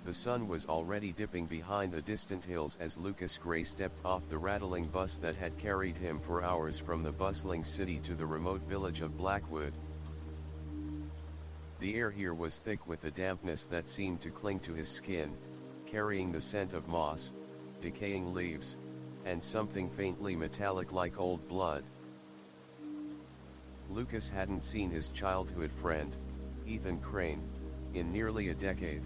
The sun was already dipping behind the distant hills as Lucas Gray stepped off the rattling bus that had carried him for hours from the bustling city to the remote village of Blackwood. The air here was thick with a dampness that seemed to cling to his skin, carrying the scent of moss, decaying leaves, and something faintly metallic like old blood. Lucas hadn't seen his childhood friend, Ethan Crane, in nearly a decade.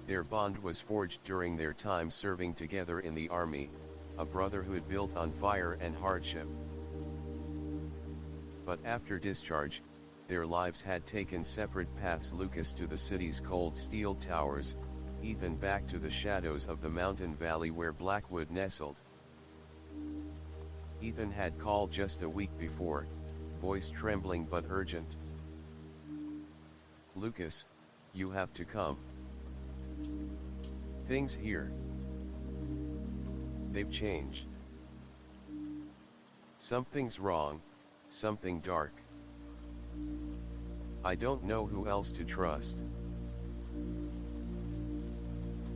Their bond was forged during their time serving together in the army, a brotherhood built on fire and hardship. But after discharge, their lives had taken separate paths. Lucas to the city's cold steel towers, Ethan back to the shadows of the mountain valley where Blackwood nestled. Ethan had called just a week before, voice trembling but urgent. "Lucas, you have to come. Things here. They've changed. Something's wrong, something dark. I don't know who else to trust."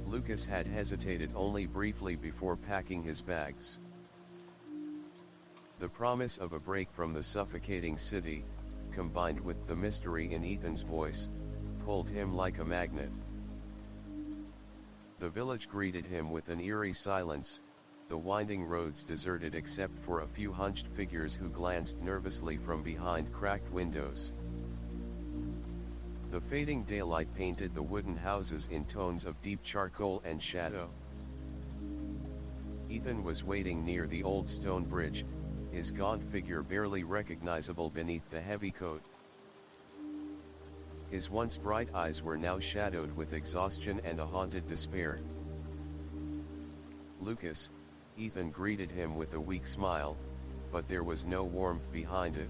Lucas had hesitated only briefly before packing his bags. The promise of a break from the suffocating city, combined with the mystery in Ethan's voice, pulled him like a magnet. The village greeted him with an eerie silence, the winding roads deserted except for a few hunched figures who glanced nervously from behind cracked windows. The fading daylight painted the wooden houses in tones of deep charcoal and shadow. Ethan was waiting near the old stone bridge, his gaunt figure barely recognizable beneath the heavy coat. His once bright eyes were now shadowed with exhaustion and a haunted despair. "Lucas," Ethan greeted him with a weak smile, but there was no warmth behind it.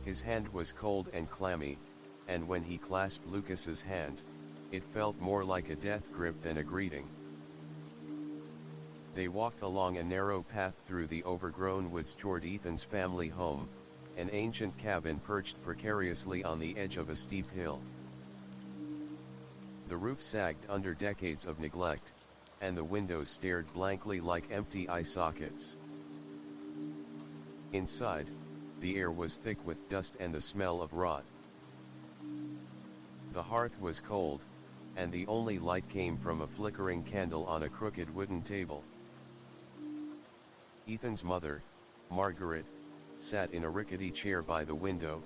His hand was cold and clammy, and when he clasped Lucas's hand, it felt more like a death grip than a greeting. They walked along a narrow path through the overgrown woods toward Ethan's family home, an ancient cabin perched precariously on the edge of a steep hill. The roof sagged under decades of neglect, and the windows stared blankly like empty eye sockets. Inside, the air was thick with dust and the smell of rot. The hearth was cold, and the only light came from a flickering candle on a crooked wooden table. Ethan's mother, Margaret, sat in a rickety chair by the window,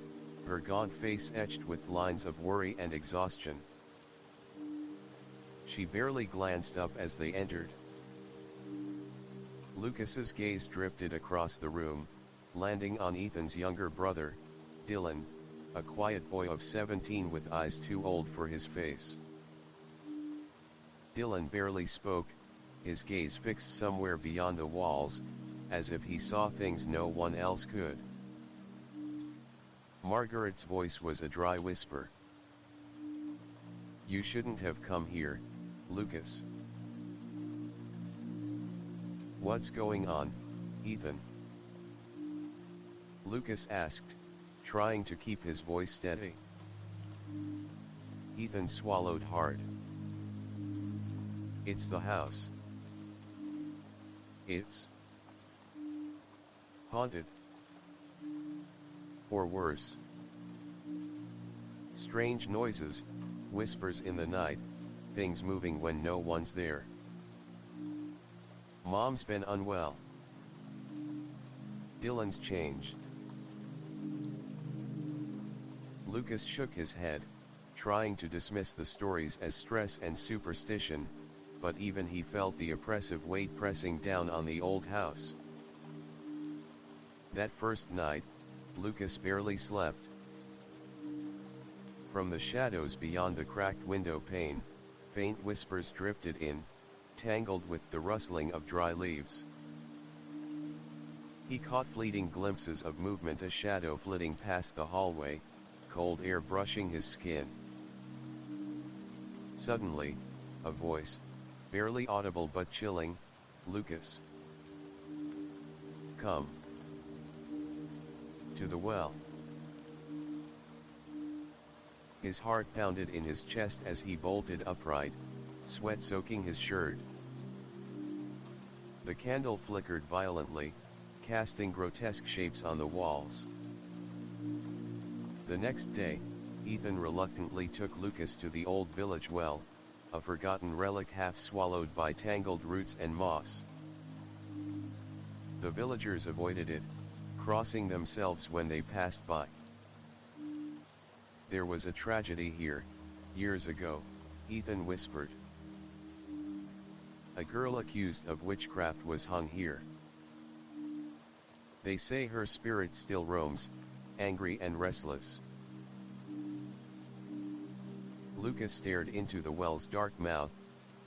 her gaunt face etched with lines of worry and exhaustion. She barely glanced up as they entered. Lucas's gaze drifted across the room, landing on Ethan's younger brother, Dylan, a quiet boy of 17 with eyes too old for his face. Dylan barely spoke, his gaze fixed somewhere beyond the walls, as if he saw things no one else could. Margaret's voice was a dry whisper. "You shouldn't have come here, Lucas." "What's going on, Ethan?" Lucas asked, trying to keep his voice steady. Ethan swallowed hard. "It's the house. It's haunted. Or worse. Strange noises, whispers in the night, things moving when no one's there. Mom's been unwell. Dylan's changed." Lucas shook his head, trying to dismiss the stories as stress and superstition, but even he felt the oppressive weight pressing down on the old house. That first night, Lucas barely slept. From the shadows beyond the cracked window pane, faint whispers drifted in, tangled with the rustling of dry leaves. He caught fleeting glimpses of movement, a shadow flitting past the hallway, cold air brushing his skin. Suddenly, a voice, barely audible but chilling, "Lucas. Come. To the well." His heart pounded in his chest as he bolted upright, sweat soaking his shirt. The candle flickered violently, casting grotesque shapes on the walls. The next day, Ethan reluctantly took Lucas to the old village well, a forgotten relic half swallowed by tangled roots and moss. The villagers avoided it, crossing themselves when they passed by. "There was a tragedy here, years ago," Ethan whispered. "A girl accused of witchcraft was hung here. They say her spirit still roams, angry and restless." Lucas stared into the well's dark mouth,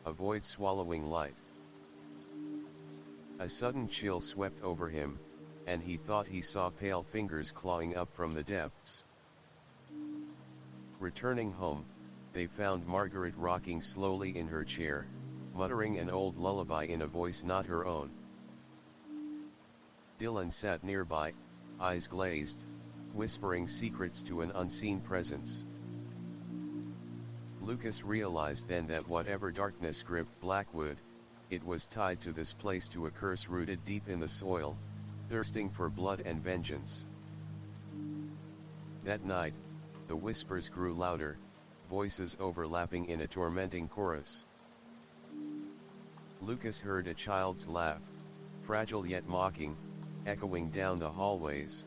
a void swallowing light. A sudden chill swept over him, and he thought he saw pale fingers clawing up from the depths. Returning home, they found Margaret rocking slowly in her chair, muttering an old lullaby in a voice not her own. Dylan sat nearby, eyes glazed, whispering secrets to an unseen presence. Lucas realized then that whatever darkness gripped Blackwood, it was tied to this place, to a curse rooted deep in the soil, thirsting for blood and vengeance. That night, the whispers grew louder, voices overlapping in a tormenting chorus. Lucas heard a child's laugh, fragile yet mocking, echoing down the hallways.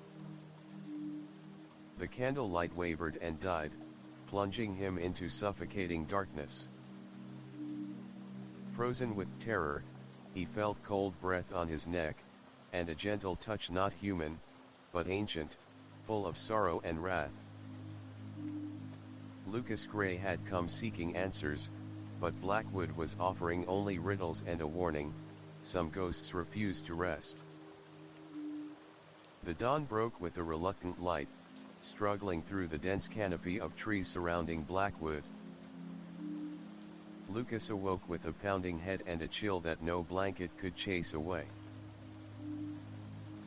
The candlelight wavered and died, plunging him into suffocating darkness. Frozen with terror, he felt cold breath on his neck, and a gentle touch not human, but ancient, full of sorrow and wrath. Lucas Gray had come seeking answers, but Blackwood was offering only riddles and a warning: some ghosts refused to rest. The dawn broke with a reluctant light, struggling through the dense canopy of trees surrounding Blackwood. Lucas awoke with a pounding head and a chill that no blanket could chase away.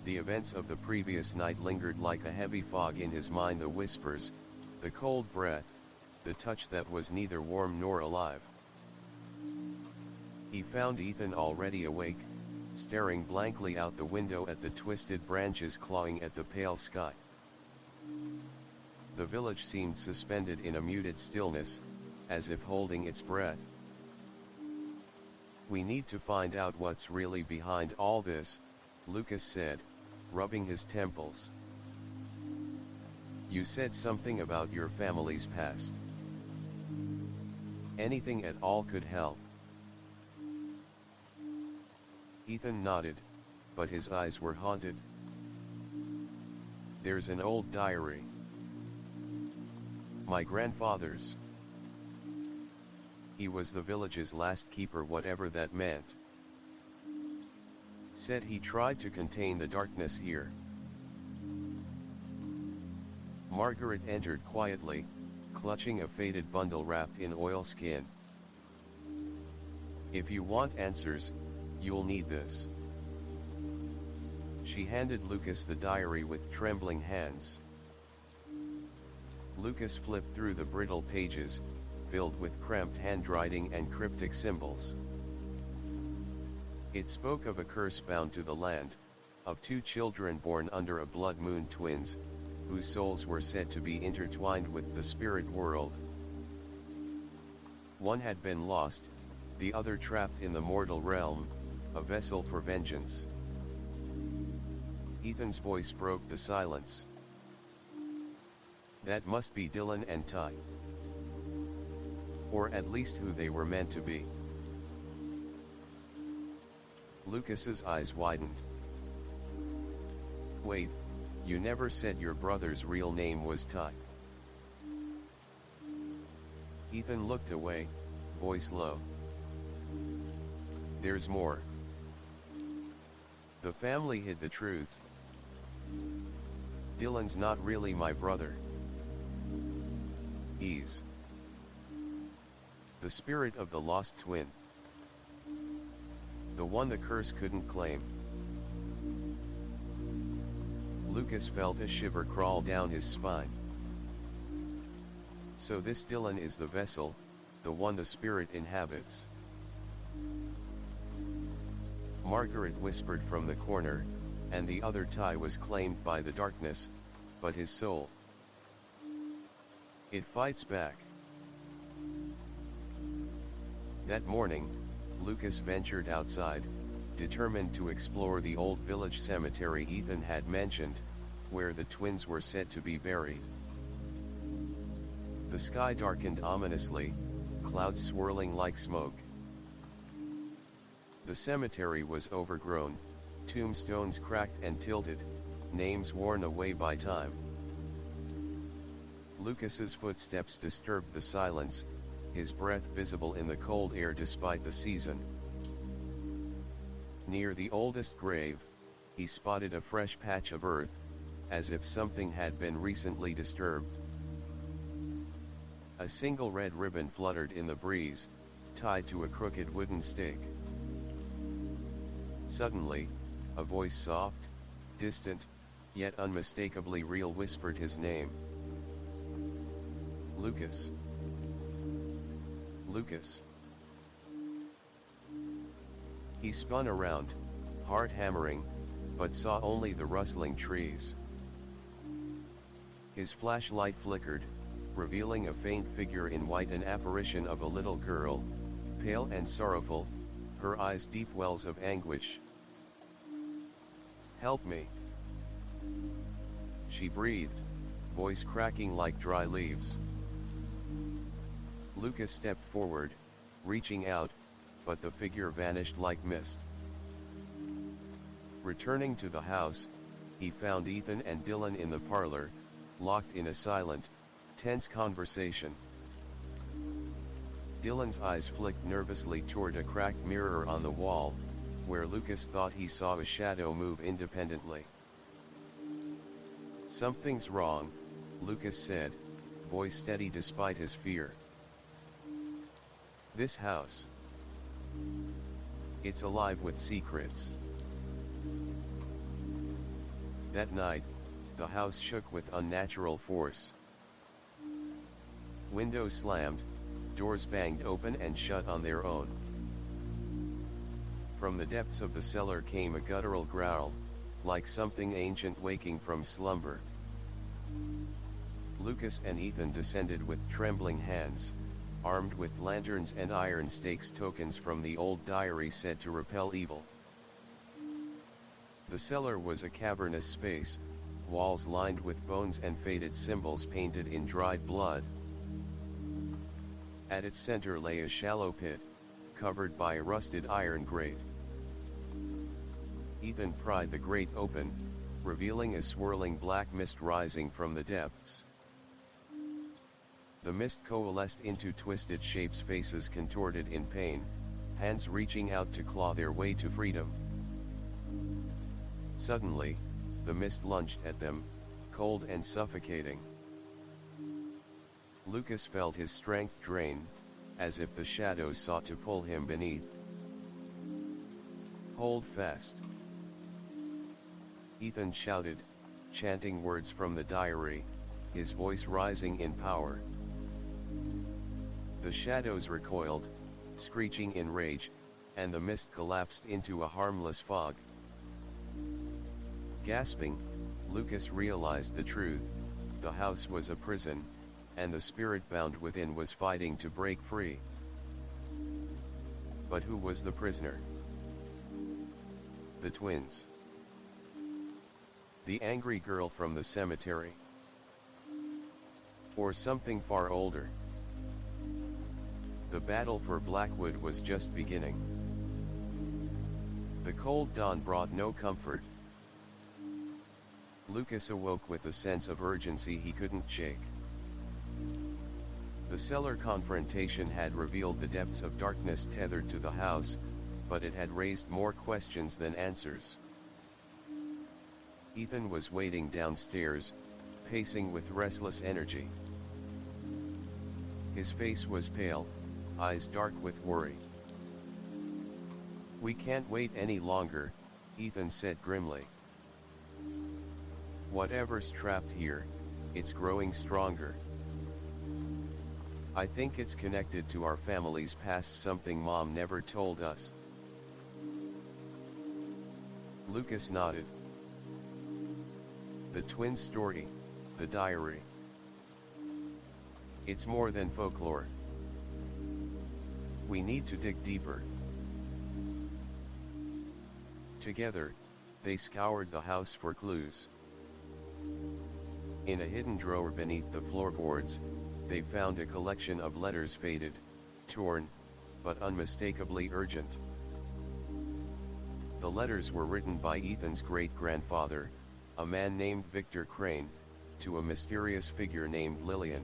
The events of the previous night lingered like a heavy fog in his mind: the whispers, the cold breath, the touch that was neither warm nor alive. He found Ethan already awake, staring blankly out the window at the twisted branches clawing at the pale sky. The village seemed suspended in a muted stillness, as if holding its breath. "We need to find out what's really behind all this," Lucas said, rubbing his temples. "You said something about your family's past. Anything at all could help." Ethan nodded, but his eyes were haunted. "There's an old diary. My grandfather's. He was the village's last keeper, whatever that meant. Said he tried to contain the darkness here." Margaret entered quietly, clutching a faded bundle wrapped in oilskin. "If you want answers, you'll need this." She handed Lucas the diary with trembling hands. Lucas flipped through the brittle pages, filled with cramped handwriting and cryptic symbols. It spoke of a curse bound to the land, of two children born under a blood moon, twins, whose souls were said to be intertwined with the spirit world. One had been lost, the other trapped in the mortal realm, a vessel for vengeance. Ethan's voice broke the silence. "That must be Dylan and Ty. Or at least who they were meant to be." Lucas's eyes widened. "Wait, you never said your brother's real name was Ty." Ethan looked away, voice low. "There's more. The family hid the truth. Dylan's not really my brother. He's the spirit of the lost twin. The one the curse couldn't claim." Lucas felt a shiver crawl down his spine. So this Dylan is the vessel, the one the spirit inhabits. Margaret whispered from the corner, and the other tie was claimed by the darkness, but his soul. It fights back. That morning, Lucas ventured outside, determined to explore the old village cemetery Ethan had mentioned, where the twins were said to be buried. The sky darkened ominously, clouds swirling like smoke. The cemetery was overgrown, tombstones cracked and tilted, names worn away by time. Lucas's footsteps disturbed the silence, his breath visible in the cold air despite the season. Near the oldest grave, he spotted a fresh patch of earth, as if something had been recently disturbed. A single red ribbon fluttered in the breeze, tied to a crooked wooden stake. Suddenly, a voice soft, distant, yet unmistakably real whispered his name. Lucas. Lucas. He spun around, heart hammering, but saw only the rustling trees. His flashlight flickered, revealing a faint figure in white, an apparition of a little girl, pale and sorrowful, her eyes deep wells of anguish. "Help me," she breathed, voice cracking like dry leaves. Lucas stepped forward, reaching out, but the figure vanished like mist. Returning to the house, he found Ethan and Dylan in the parlor, locked in a silent, tense conversation. Dylan's eyes flicked nervously toward a cracked mirror on the wall, where Lucas thought he saw a shadow move independently. "Something's wrong," Lucas said, voice steady despite his fear. "This house. It's alive with secrets." That night, the house shook with unnatural force. Windows slammed, doors banged open and shut on their own. From the depths of the cellar came a guttural growl, like something ancient waking from slumber. Lucas and Ethan descended with trembling hands, armed with lanterns and iron stakes, tokens from the old diary said to repel evil. The cellar was a cavernous space, walls lined with bones and faded symbols painted in dried blood. At its center lay a shallow pit, covered by a rusted iron grate. Ethan pried the grate open, revealing a swirling black mist rising from the depths. The mist coalesced into twisted shapes, faces contorted in pain, hands reaching out to claw their way to freedom. Suddenly, the mist lunged at them, cold and suffocating. Lucas felt his strength drain, as if the shadows sought to pull him beneath. "Hold fast," Ethan shouted, chanting words from the diary, his voice rising in power. The shadows recoiled, screeching in rage, and the mist collapsed into a harmless fog. Gasping, Lucas realized the truth: the house was a prison, and the spirit bound within was fighting to break free. But who was the prisoner? The twins. The angry girl from the cemetery. Or something far older. The battle for Blackwood was just beginning. The cold dawn brought no comfort. Lucas awoke with a sense of urgency he couldn't shake. The cellar confrontation had revealed the depths of darkness tethered to the house, but it had raised more questions than answers. Ethan was waiting downstairs, pacing with restless energy. His face was pale, eyes dark with worry. "We can't wait any longer," Ethan said grimly. "Whatever's trapped here, it's growing stronger." I think it's connected to our family's past, something Mom never told us. Lucas nodded. The twin story, the diary. It's more than folklore. We need to dig deeper. Together, they scoured the house for clues. In a hidden drawer beneath the floorboards, they found a collection of letters, faded, torn, but unmistakably urgent. The letters were written by Ethan's great-grandfather, a man named Victor Crane, to a mysterious figure named Lillian.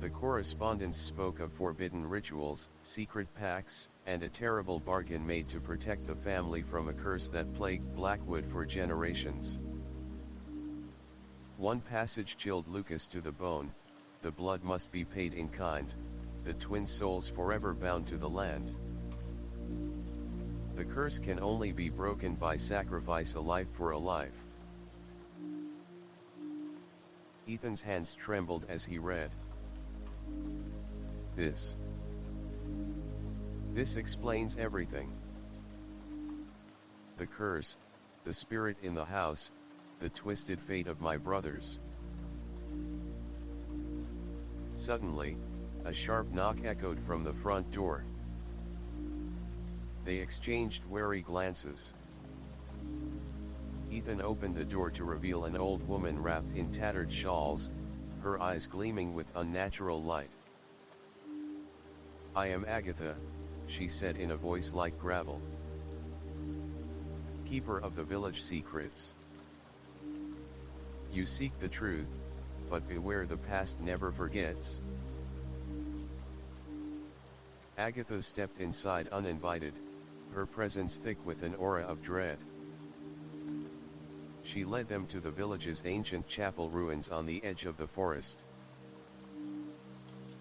The correspondence spoke of forbidden rituals, secret pacts, and a terrible bargain made to protect the family from a curse that plagued Blackwood for generations. One passage chilled Lucas to the bone: the blood must be paid in kind, the twin souls forever bound to the land. The curse can only be broken by sacrifice, a life for a life. Ethan's hands trembled as he read. This explains everything. The curse, the spirit in the house, the twisted fate of my brothers. Suddenly, a sharp knock echoed from the front door. They exchanged wary glances. Ethan opened the door to reveal an old woman wrapped in tattered shawls, her eyes gleaming with unnatural light. "I am Agatha," she said in a voice like gravel. "Keeper of the village secrets. You seek the truth, but beware, the past never forgets." Agatha stepped inside uninvited, her presence thick with an aura of dread. She led them to the village's ancient chapel ruins on the edge of the forest.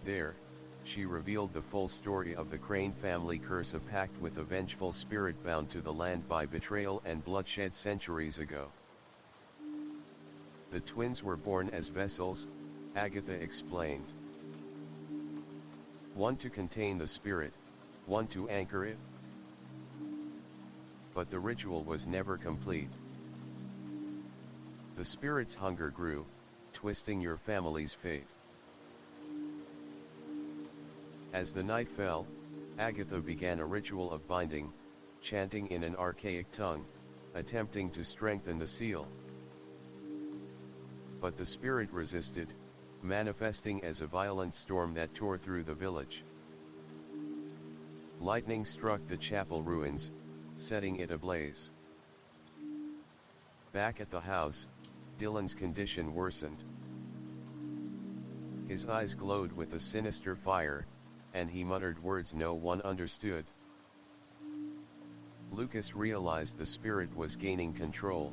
There, she revealed the full story of the Crane family curse, a pact with a vengeful spirit bound to the land by betrayal and bloodshed centuries ago. The twins were born as vessels, Agatha explained. One to contain the spirit, one to anchor it. But the ritual was never complete. The spirit's hunger grew, twisting your family's fate. As the night fell, Agatha began a ritual of binding, chanting in an archaic tongue, attempting to strengthen the seal. But the spirit resisted, manifesting as a violent storm that tore through the village. Lightning struck the chapel ruins, setting it ablaze. Back at the house, Dylan's condition worsened. His eyes glowed with a sinister fire, and he muttered words no one understood. Lucas realized the spirit was gaining control.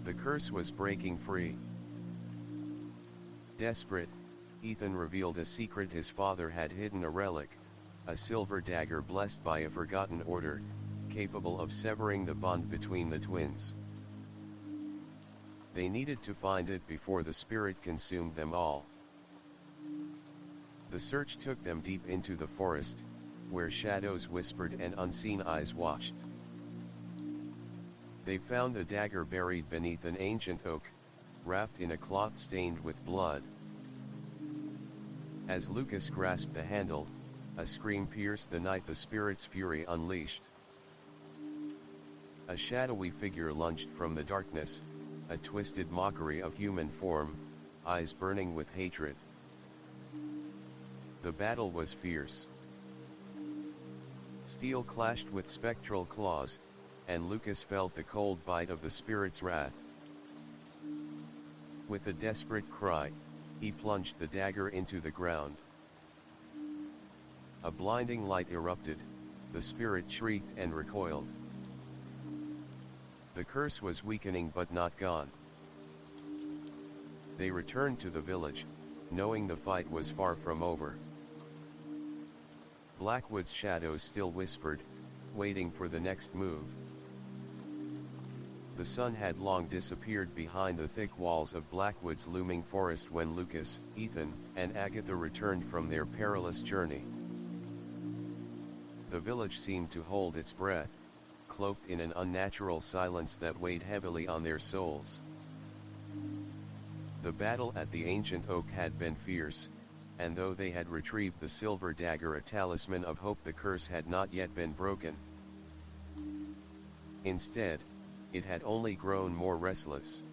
The curse was breaking free. Desperate, Ethan revealed a secret. His father had hidden a relic, a silver dagger blessed by a forgotten order, capable of severing the bond between the twins. They needed to find it before the spirit consumed them all. The search took them deep into the forest, where shadows whispered and unseen eyes watched. They found the dagger buried beneath an ancient oak, wrapped in a cloth stained with blood. As Lucas grasped the handle, a scream pierced the night. The spirit's fury unleashed. A shadowy figure lunged from the darkness, a twisted mockery of human form, eyes burning with hatred. The battle was fierce. Steel clashed with spectral claws, and Lucas felt the cold bite of the spirit's wrath. With a desperate cry, he plunged the dagger into the ground. A blinding light erupted, the spirit shrieked and recoiled. The curse was weakening but not gone. They returned to the village, knowing the fight was far from over. Blackwood's shadows still whispered, waiting for the next move. The sun had long disappeared behind the thick walls of Blackwood's looming forest when Lucas, Ethan, and Agatha returned from their perilous journey. The village seemed to hold its breath, cloaked in an unnatural silence that weighed heavily on their souls. The battle at the ancient oak had been fierce, and though they had retrieved the silver dagger, a talisman of hope, the curse had not yet been broken. Instead, it had only grown more restless.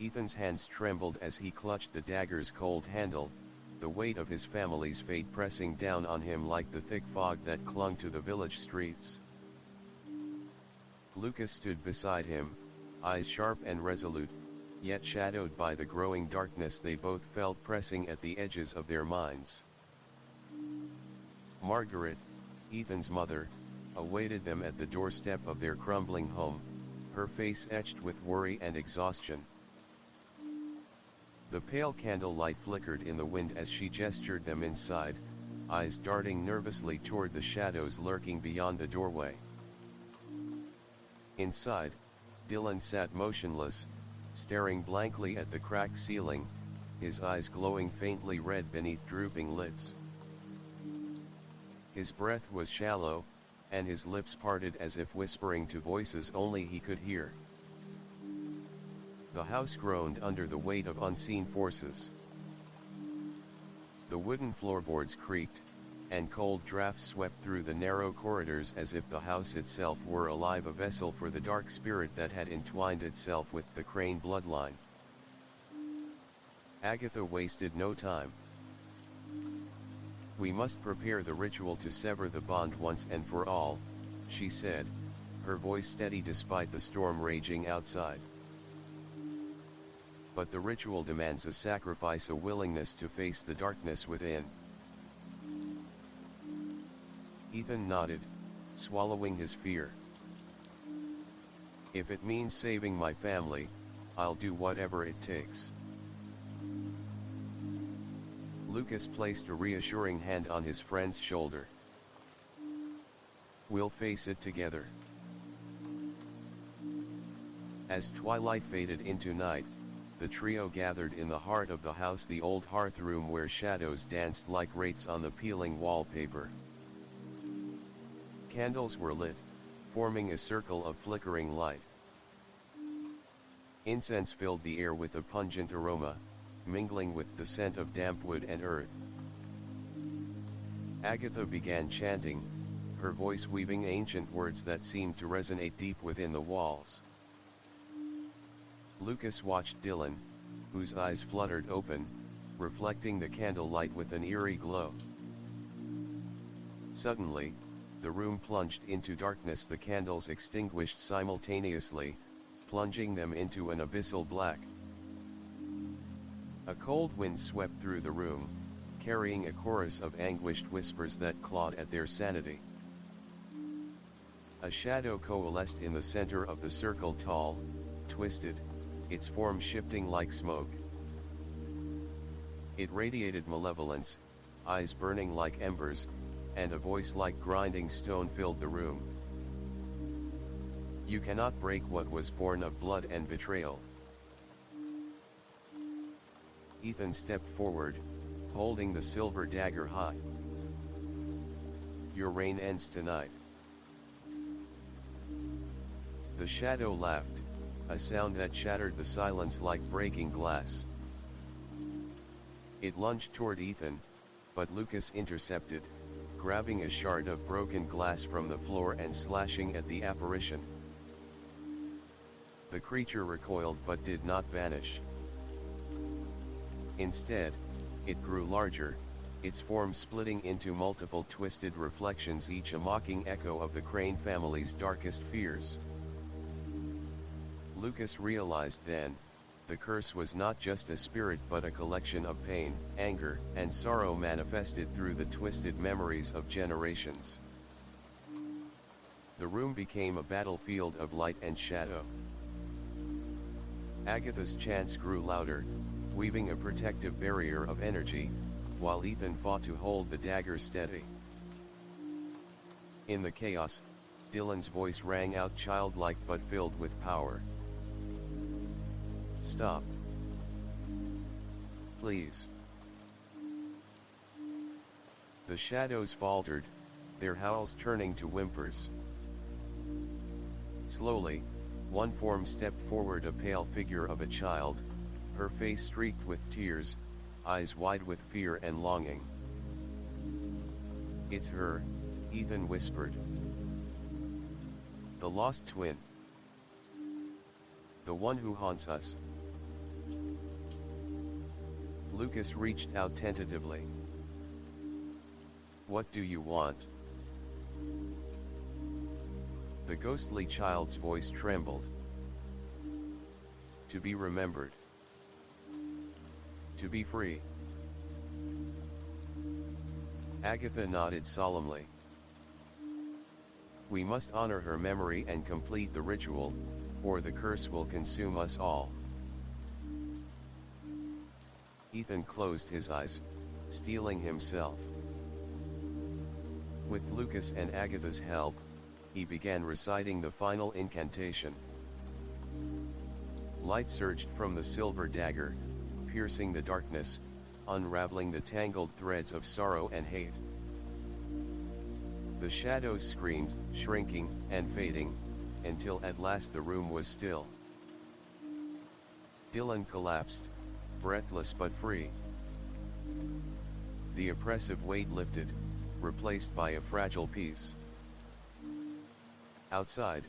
Ethan's hands trembled as he clutched the dagger's cold handle, the weight of his family's fate pressing down on him like the thick fog that clung to the village streets. Lucas stood beside him, eyes sharp and resolute, yet shadowed by the growing darkness they both felt pressing at the edges of their minds. Margaret, Ethan's mother, awaited them at the doorstep of their crumbling home, her face etched with worry and exhaustion. The pale candlelight flickered in the wind as she gestured them inside, eyes darting nervously toward the shadows lurking beyond the doorway. Inside, Dylan sat motionless, staring blankly at the cracked ceiling, his eyes glowing faintly red beneath drooping lids. His breath was shallow, and his lips parted as if whispering to voices only he could hear. The house groaned under the weight of unseen forces. The wooden floorboards creaked, and cold drafts swept through the narrow corridors as if the house itself were alive, a vessel for the dark spirit that had entwined itself with the Crane bloodline. Agatha wasted no time. "We must prepare the ritual to sever the bond once and for all," she said, her voice steady despite the storm raging outside. "But the ritual demands a sacrifice, a willingness to face the darkness within." Ethan nodded, swallowing his fear. "If it means saving my family, I'll do whatever it takes." Lucas placed a reassuring hand on his friend's shoulder. "We'll face it together." As twilight faded into night, the trio gathered in the heart of the house, the old hearth room where shadows danced like wraiths on the peeling wallpaper. Candles were lit, forming a circle of flickering light. Incense filled the air with a pungent aroma, mingling with the scent of damp wood and earth. Agatha began chanting, her voice weaving ancient words that seemed to resonate deep within the walls. Lucas watched Dylan, whose eyes fluttered open, reflecting the candlelight with an eerie glow. Suddenly, the room plunged into darkness, the candles extinguished simultaneously, plunging them into an abyssal black. A cold wind swept through the room, carrying a chorus of anguished whispers that clawed at their sanity. A shadow coalesced in the center of the circle, tall, twisted, its form shifting like smoke. It radiated malevolence, eyes burning like embers, and a voice like grinding stone filled the room. "You cannot break what was born of blood and betrayal." Ethan stepped forward, holding the silver dagger high. "Your reign ends tonight." The shadow laughed, a sound that shattered the silence like breaking glass. It lunged toward Ethan, but Lucas intercepted, grabbing a shard of broken glass from the floor and slashing at the apparition. The creature recoiled but did not vanish. Instead, it grew larger, its form splitting into multiple twisted reflections, each a mocking echo of the Crane family's darkest fears. Lucas realized then, the curse was not just a spirit but a collection of pain, anger, and sorrow manifested through the twisted memories of generations. The room became a battlefield of light and shadow. Agatha's chants grew louder, weaving a protective barrier of energy, while Ethan fought to hold the dagger steady. In the chaos, Dylan's voice rang out childlike but filled with power. "Stop. Please." The shadows faltered, their howls turning to whimpers. Slowly, one form stepped forward, a pale figure of a child, her face streaked with tears, eyes wide with fear and longing. "It's her," Ethan whispered. "The lost twin. The one who haunts us." Lucas reached out tentatively. "What do you want?" The ghostly child's voice trembled. "To be remembered. To be free." Agatha nodded solemnly. "We must honor her memory and complete the ritual, or the curse will consume us all." Ethan closed his eyes, steeling himself. With Lucas and Agatha's help, he began reciting the final incantation. Light surged from the silver dagger, piercing the darkness, unraveling the tangled threads of sorrow and hate. The shadows screamed, shrinking and fading, until at last the room was still. Dylan collapsed, breathless but free. The oppressive weight lifted, replaced by a fragile peace. Outside,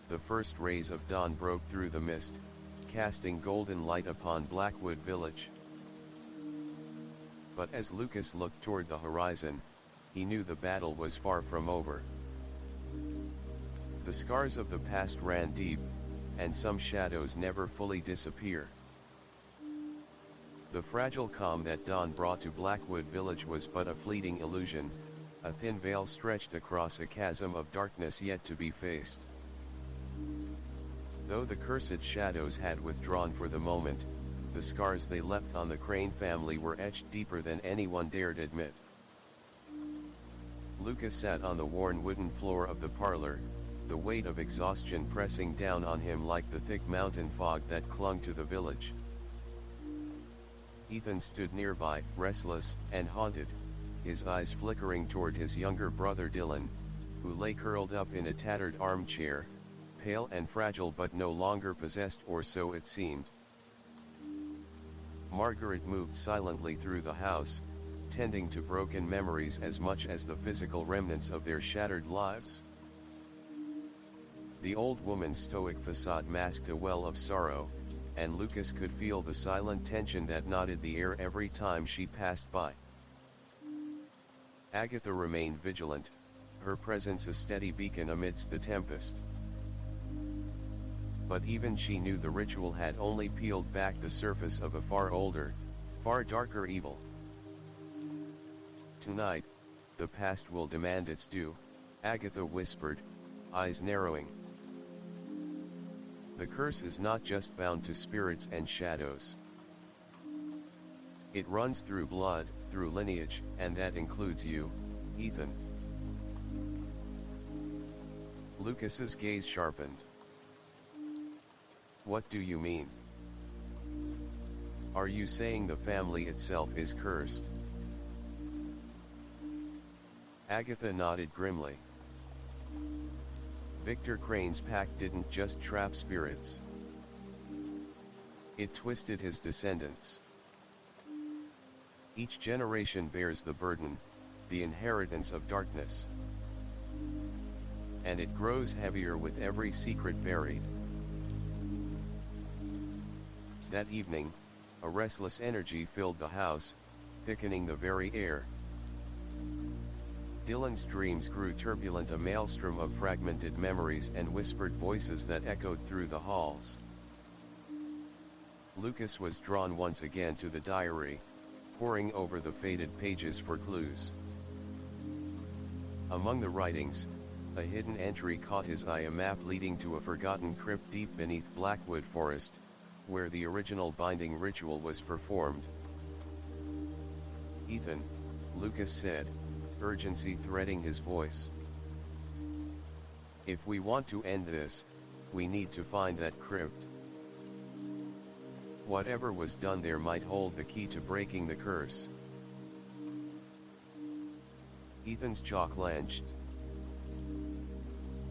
the first rays of dawn broke through the mist, casting golden light upon Blackwood village. But as Lucas looked toward the horizon, he knew the battle was far from over. The scars of the past ran deep, and some shadows never fully disappear. The fragile calm that dawn brought to Blackwood village was but a fleeting illusion, a thin veil stretched across a chasm of darkness yet to be faced. Though the cursed shadows had withdrawn for the moment, the scars they left on the Crane family were etched deeper than anyone dared admit. Lucas sat on the worn wooden floor of the parlor, the weight of exhaustion pressing down on him like the thick mountain fog that clung to the village. Ethan stood nearby, restless and haunted, his eyes flickering toward his younger brother Dylan, who lay curled up in a tattered armchair, pale and fragile but no longer possessed, or so it seemed. Margaret moved silently through the house, tending to broken memories as much as the physical remnants of their shattered lives. The old woman's stoic facade masked a well of sorrow, and Lucas could feel the silent tension that knotted the air every time she passed by. Agatha remained vigilant, her presence a steady beacon amidst the tempest. But even she knew the ritual had only peeled back the surface of a far older, far darker evil. "Tonight, the past will demand its due," Agatha whispered, eyes narrowing. "The curse is not just bound to spirits and shadows. It runs through blood, through lineage, and that includes you, Ethan." Lucas's gaze sharpened. "What do you mean? Are you saying the family itself is cursed?" Agatha nodded grimly. Victor Crane's pact didn't just trap spirits. It twisted his descendants. Each generation bears the burden, the inheritance of darkness. And it grows heavier with every secret buried. That evening, a restless energy filled the house, thickening the very air. Dylan's dreams grew turbulent, a maelstrom of fragmented memories and whispered voices that echoed through the halls. Lucas was drawn once again to the diary, poring over the faded pages for clues. Among the writings, a hidden entry caught his eye, a map leading to a forgotten crypt deep beneath Blackwood Forest, where the original binding ritual was performed. "Ethan," Lucas said, urgency threading his voice. If we want to end this, we need to find that crypt. Whatever was done there might hold the key to breaking the curse. Ethan's jaw clenched.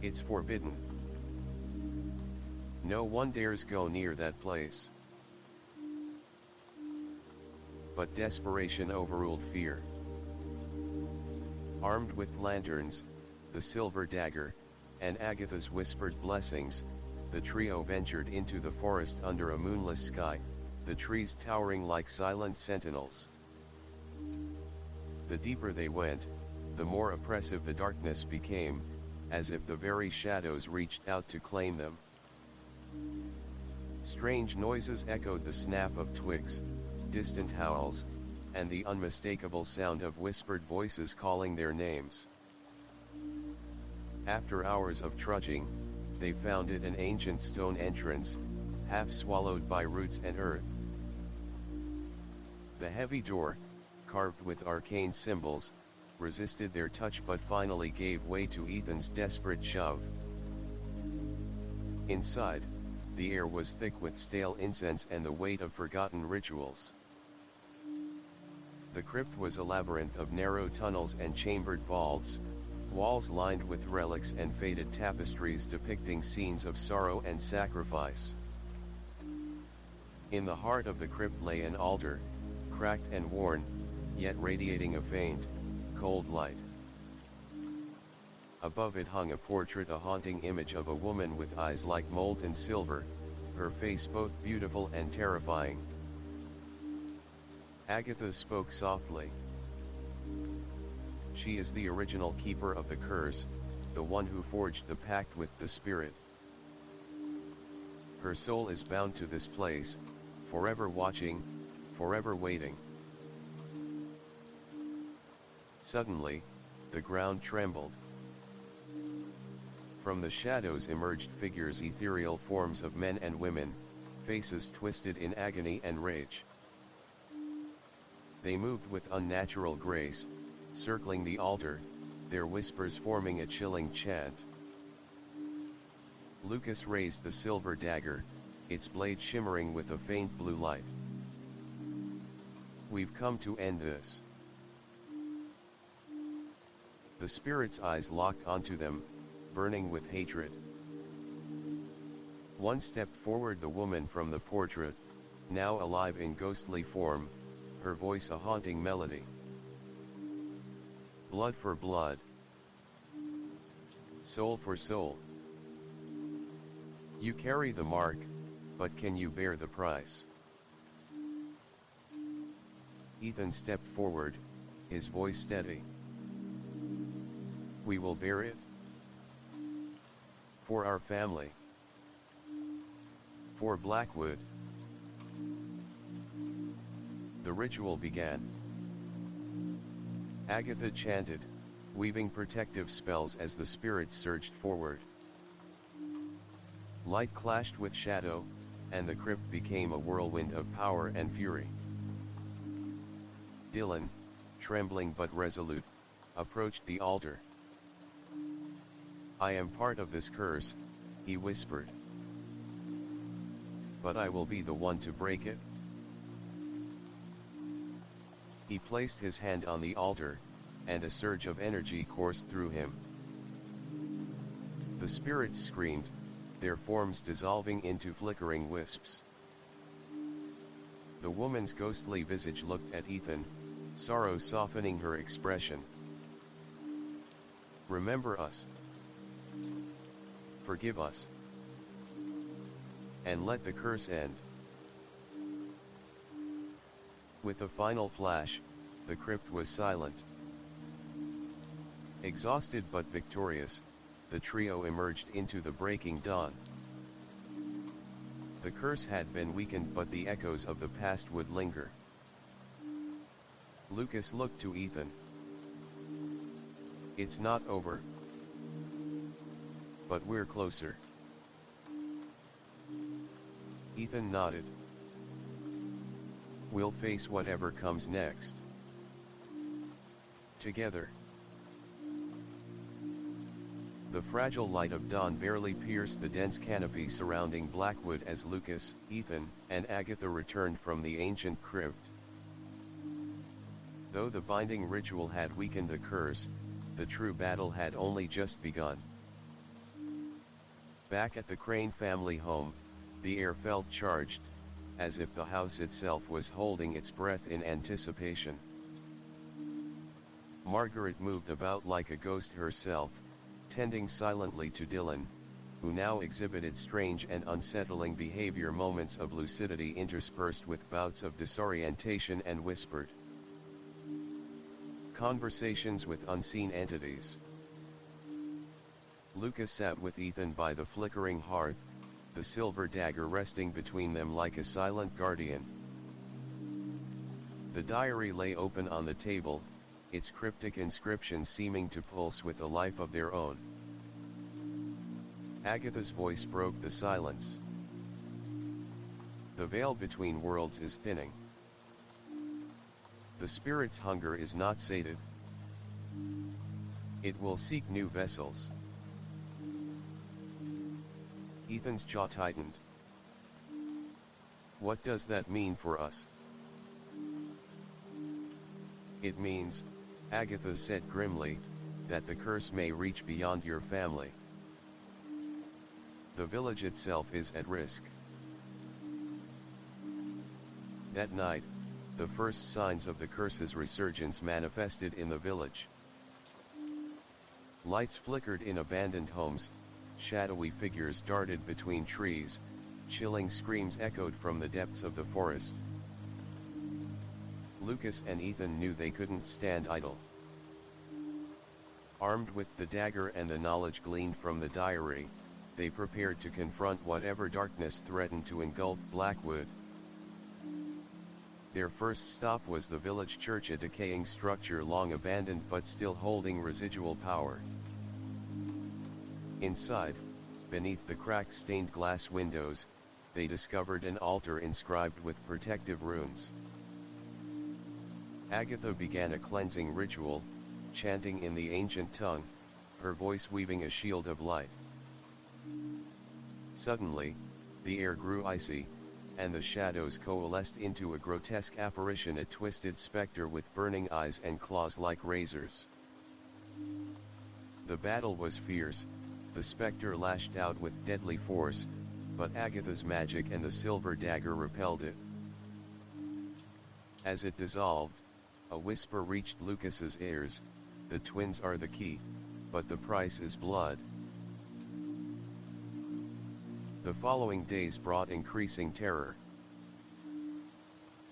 It's forbidden. No one dares go near that place. But desperation overruled fear. Armed with lanterns, the silver dagger, and Agatha's whispered blessings, the trio ventured into the forest under a moonless sky, the trees towering like silent sentinels. The deeper they went, the more oppressive the darkness became, as if the very shadows reached out to claim them. Strange noises echoed, the snap of twigs, distant howls, and the unmistakable sound of whispered voices calling their names. After hours of trudging, they found it an ancient stone entrance, half swallowed by roots and earth. The heavy door, carved with arcane symbols, resisted their touch but finally gave way to Ethan's desperate shove. Inside, the air was thick with stale incense and the weight of forgotten rituals. The crypt was a labyrinth of narrow tunnels and chambered vaults, walls lined with relics and faded tapestries depicting scenes of sorrow and sacrifice. In the heart of the crypt lay an altar, cracked and worn, yet radiating a faint, cold light. Above it hung a portrait, a haunting image of a woman with eyes like molten silver, her face both beautiful and terrifying. Agatha spoke softly. She is the original keeper of the curse, the one who forged the pact with the spirit. Her soul is bound to this place, forever watching, forever waiting. Suddenly, the ground trembled. From the shadows emerged figures, ethereal forms of men and women, faces twisted in agony and rage. They moved with unnatural grace, circling the altar, their whispers forming a chilling chant. Lucas raised the silver dagger, its blade shimmering with a faint blue light. We've come to end this. The spirit's eyes locked onto them, burning with hatred. One stepped forward, the woman from the portrait, now alive in ghostly form, her voice a haunting melody. Blood for blood. Soul for soul. You carry the mark, but can you bear the price? Ethan stepped forward, his voice steady. We will bear it. For our family. For Blackwood. The ritual began. Agatha chanted, weaving protective spells as the spirits surged forward. Light clashed with shadow, and the crypt became a whirlwind of power and fury. Dylan, trembling but resolute, approached the altar. I am part of this curse, he whispered. But I will be the one to break it. He placed his hand on the altar, and a surge of energy coursed through him. The spirits screamed, their forms dissolving into flickering wisps. The woman's ghostly visage looked at Ethan, sorrow softening her expression. Remember us. Forgive us. And let the curse end. With a final flash, the crypt was silent. Exhausted but victorious, the trio emerged into the breaking dawn. The curse had been weakened, but the echoes of the past would linger. Lucas looked to Ethan. It's not over. But we're closer. Ethan nodded. We'll face whatever comes next. Together. The fragile light of dawn barely pierced the dense canopy surrounding Blackwood as Lucas, Ethan, and Agatha returned from the ancient crypt. Though the binding ritual had weakened the curse, the true battle had only just begun. Back at the Crane family home, the air felt charged, as if the house itself was holding its breath in anticipation. Margaret moved about like a ghost herself, tending silently to Dylan, who now exhibited strange and unsettling behavior, moments of lucidity interspersed with bouts of disorientation and whispered conversations with unseen entities. Lucas sat with Ethan by the flickering hearth, the silver dagger resting between them like a silent guardian. The diary lay open on the table, its cryptic inscriptions seeming to pulse with a life of their own. Agatha's voice broke the silence. The veil between worlds is thinning. The spirit's hunger is not sated. It will seek new vessels. Ethan's jaw tightened. What does that mean for us? It means, Agatha said grimly, that the curse may reach beyond your family. The village itself is at risk. That night, the first signs of the curse's resurgence manifested in the village. Lights flickered in abandoned homes, shadowy figures darted between trees, chilling screams echoed from the depths of the forest. Lucas and Ethan knew they couldn't stand idle. Armed with the dagger and the knowledge gleaned from the diary, they prepared to confront whatever darkness threatened to engulf Blackwood. Their first stop was the village church, a decaying structure long abandoned but still holding residual power. Inside, beneath the crack-stained glass windows, they discovered an altar inscribed with protective runes. Agatha began a cleansing ritual, chanting in the ancient tongue, her voice weaving a shield of light. Suddenly, the air grew icy, and the shadows coalesced into a grotesque apparition, a twisted specter with burning eyes and claws like razors. The battle was fierce, the specter lashed out with deadly force, but Agatha's magic and the silver dagger repelled it. As it dissolved, a whisper reached Lucas's ears, the twins are the key, but the price is blood. The following days brought increasing terror.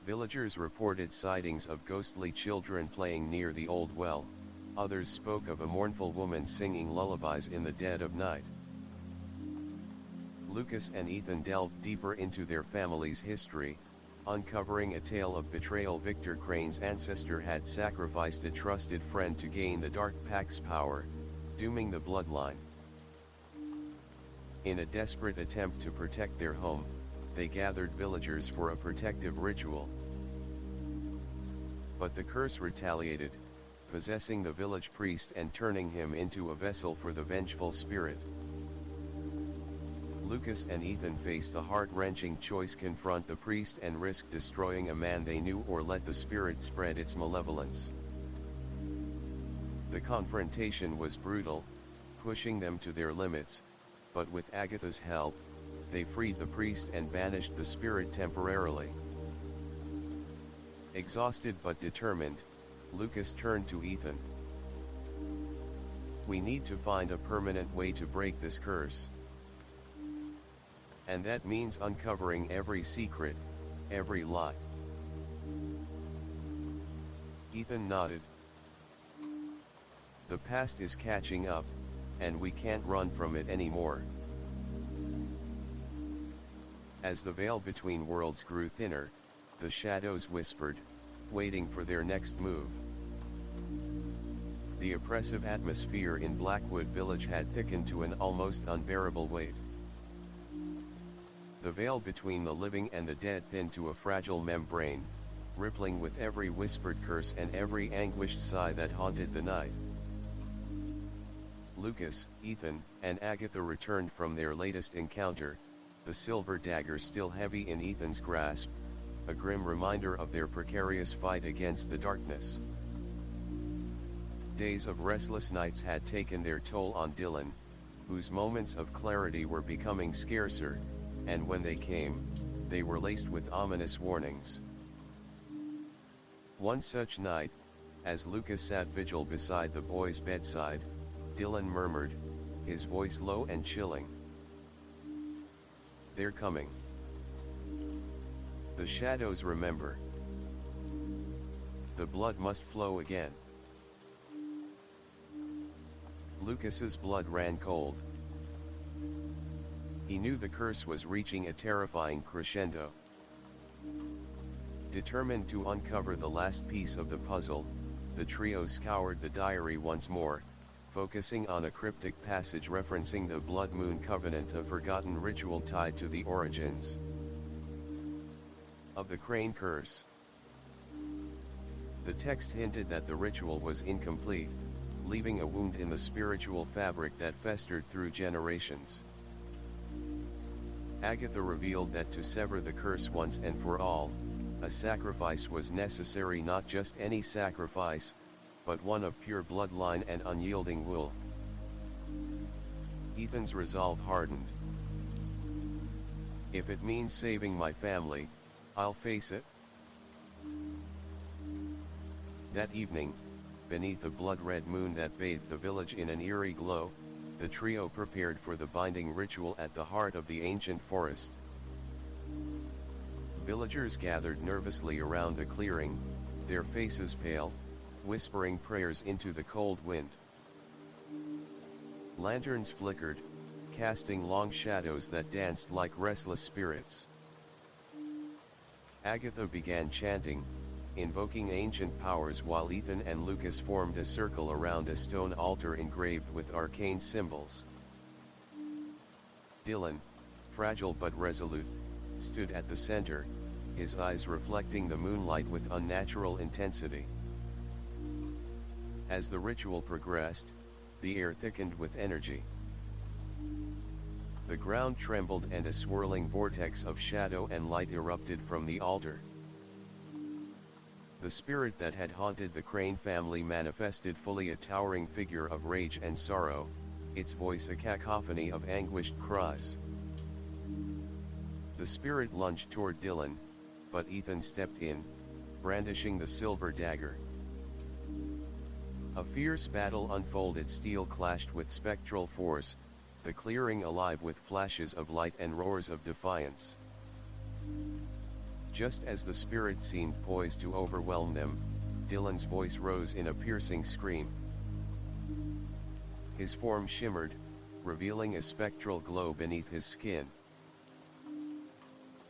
Villagers reported sightings of ghostly children playing near the old well, others spoke of a mournful woman singing lullabies in the dead of night. Lucas and Ethan delved deeper into their family's history, uncovering a tale of betrayal. Victor Crane's ancestor had sacrificed a trusted friend to gain the Dark Pack's power, dooming the bloodline. In a desperate attempt to protect their home, they gathered villagers for a protective ritual. But the curse retaliated, possessing the village priest and turning him into a vessel for the vengeful spirit. Lucas and Ethan faced a heart-wrenching choice: confront the priest and risk destroying a man they knew, or let the spirit spread its malevolence. The confrontation was brutal, pushing them to their limits, but with Agatha's help, they freed the priest and banished the spirit temporarily. Exhausted but determined, Lucas turned to Ethan. We need to find a permanent way to break this curse. And that means uncovering every secret, every lie. Ethan nodded. The past is catching up, and we can't run from it anymore. As the veil between worlds grew thinner, the shadows whispered, waiting for their next move. The oppressive atmosphere in Blackwood village had thickened to an almost unbearable weight. The veil between the living and the dead thinned to a fragile membrane, rippling with every whispered curse and every anguished sigh that haunted the night. Lucas, Ethan, and Agatha returned from their latest encounter, the silver dagger still heavy in Ethan's grasp, a grim reminder of their precarious fight against the darkness. Days of restless nights had taken their toll on Dylan, whose moments of clarity were becoming scarcer, and when they came, they were laced with ominous warnings. One such night, as Lucas sat vigil beside the boy's bedside, Dylan murmured, his voice low and chilling. "They're coming. The shadows remember. The blood must flow again." Lucas's blood ran cold. He knew the curse was reaching a terrifying crescendo. Determined to uncover the last piece of the puzzle, the trio scoured the diary once more, focusing on a cryptic passage referencing the Blood Moon Covenant, a forgotten ritual tied to the origins of the Crane Curse. The text hinted that the ritual was incomplete, leaving a wound in the spiritual fabric that festered through generations. Agatha revealed that to sever the curse once and for all, a sacrifice was necessary, not just any sacrifice, but one of pure bloodline and unyielding will. Ethan's resolve hardened. "If it means saving my family, I'll face it." That evening, beneath the blood-red moon that bathed the village in an eerie glow, the trio prepared for the binding ritual at the heart of the ancient forest. Villagers gathered nervously around the clearing, their faces pale, whispering prayers into the cold wind. Lanterns flickered, casting long shadows that danced like restless spirits. Agatha began chanting, invoking ancient powers, while Ethan and Lucas formed a circle around a stone altar engraved with arcane symbols. Dylan, fragile but resolute, stood at the center, his eyes reflecting the moonlight with unnatural intensity. As the ritual progressed, the air thickened with energy. The ground trembled and a swirling vortex of shadow and light erupted from the altar. The spirit that had haunted the Crane family manifested fully, a towering figure of rage and sorrow, its voice a cacophony of anguished cries. The spirit lunged toward Dylan, but Ethan stepped in, brandishing the silver dagger. A fierce battle unfolded. Steel clashed with spectral force, the clearing alive with flashes of light and roars of defiance. Just as the spirit seemed poised to overwhelm them, Dylan's voice rose in a piercing scream. His form shimmered, revealing a spectral glow beneath his skin.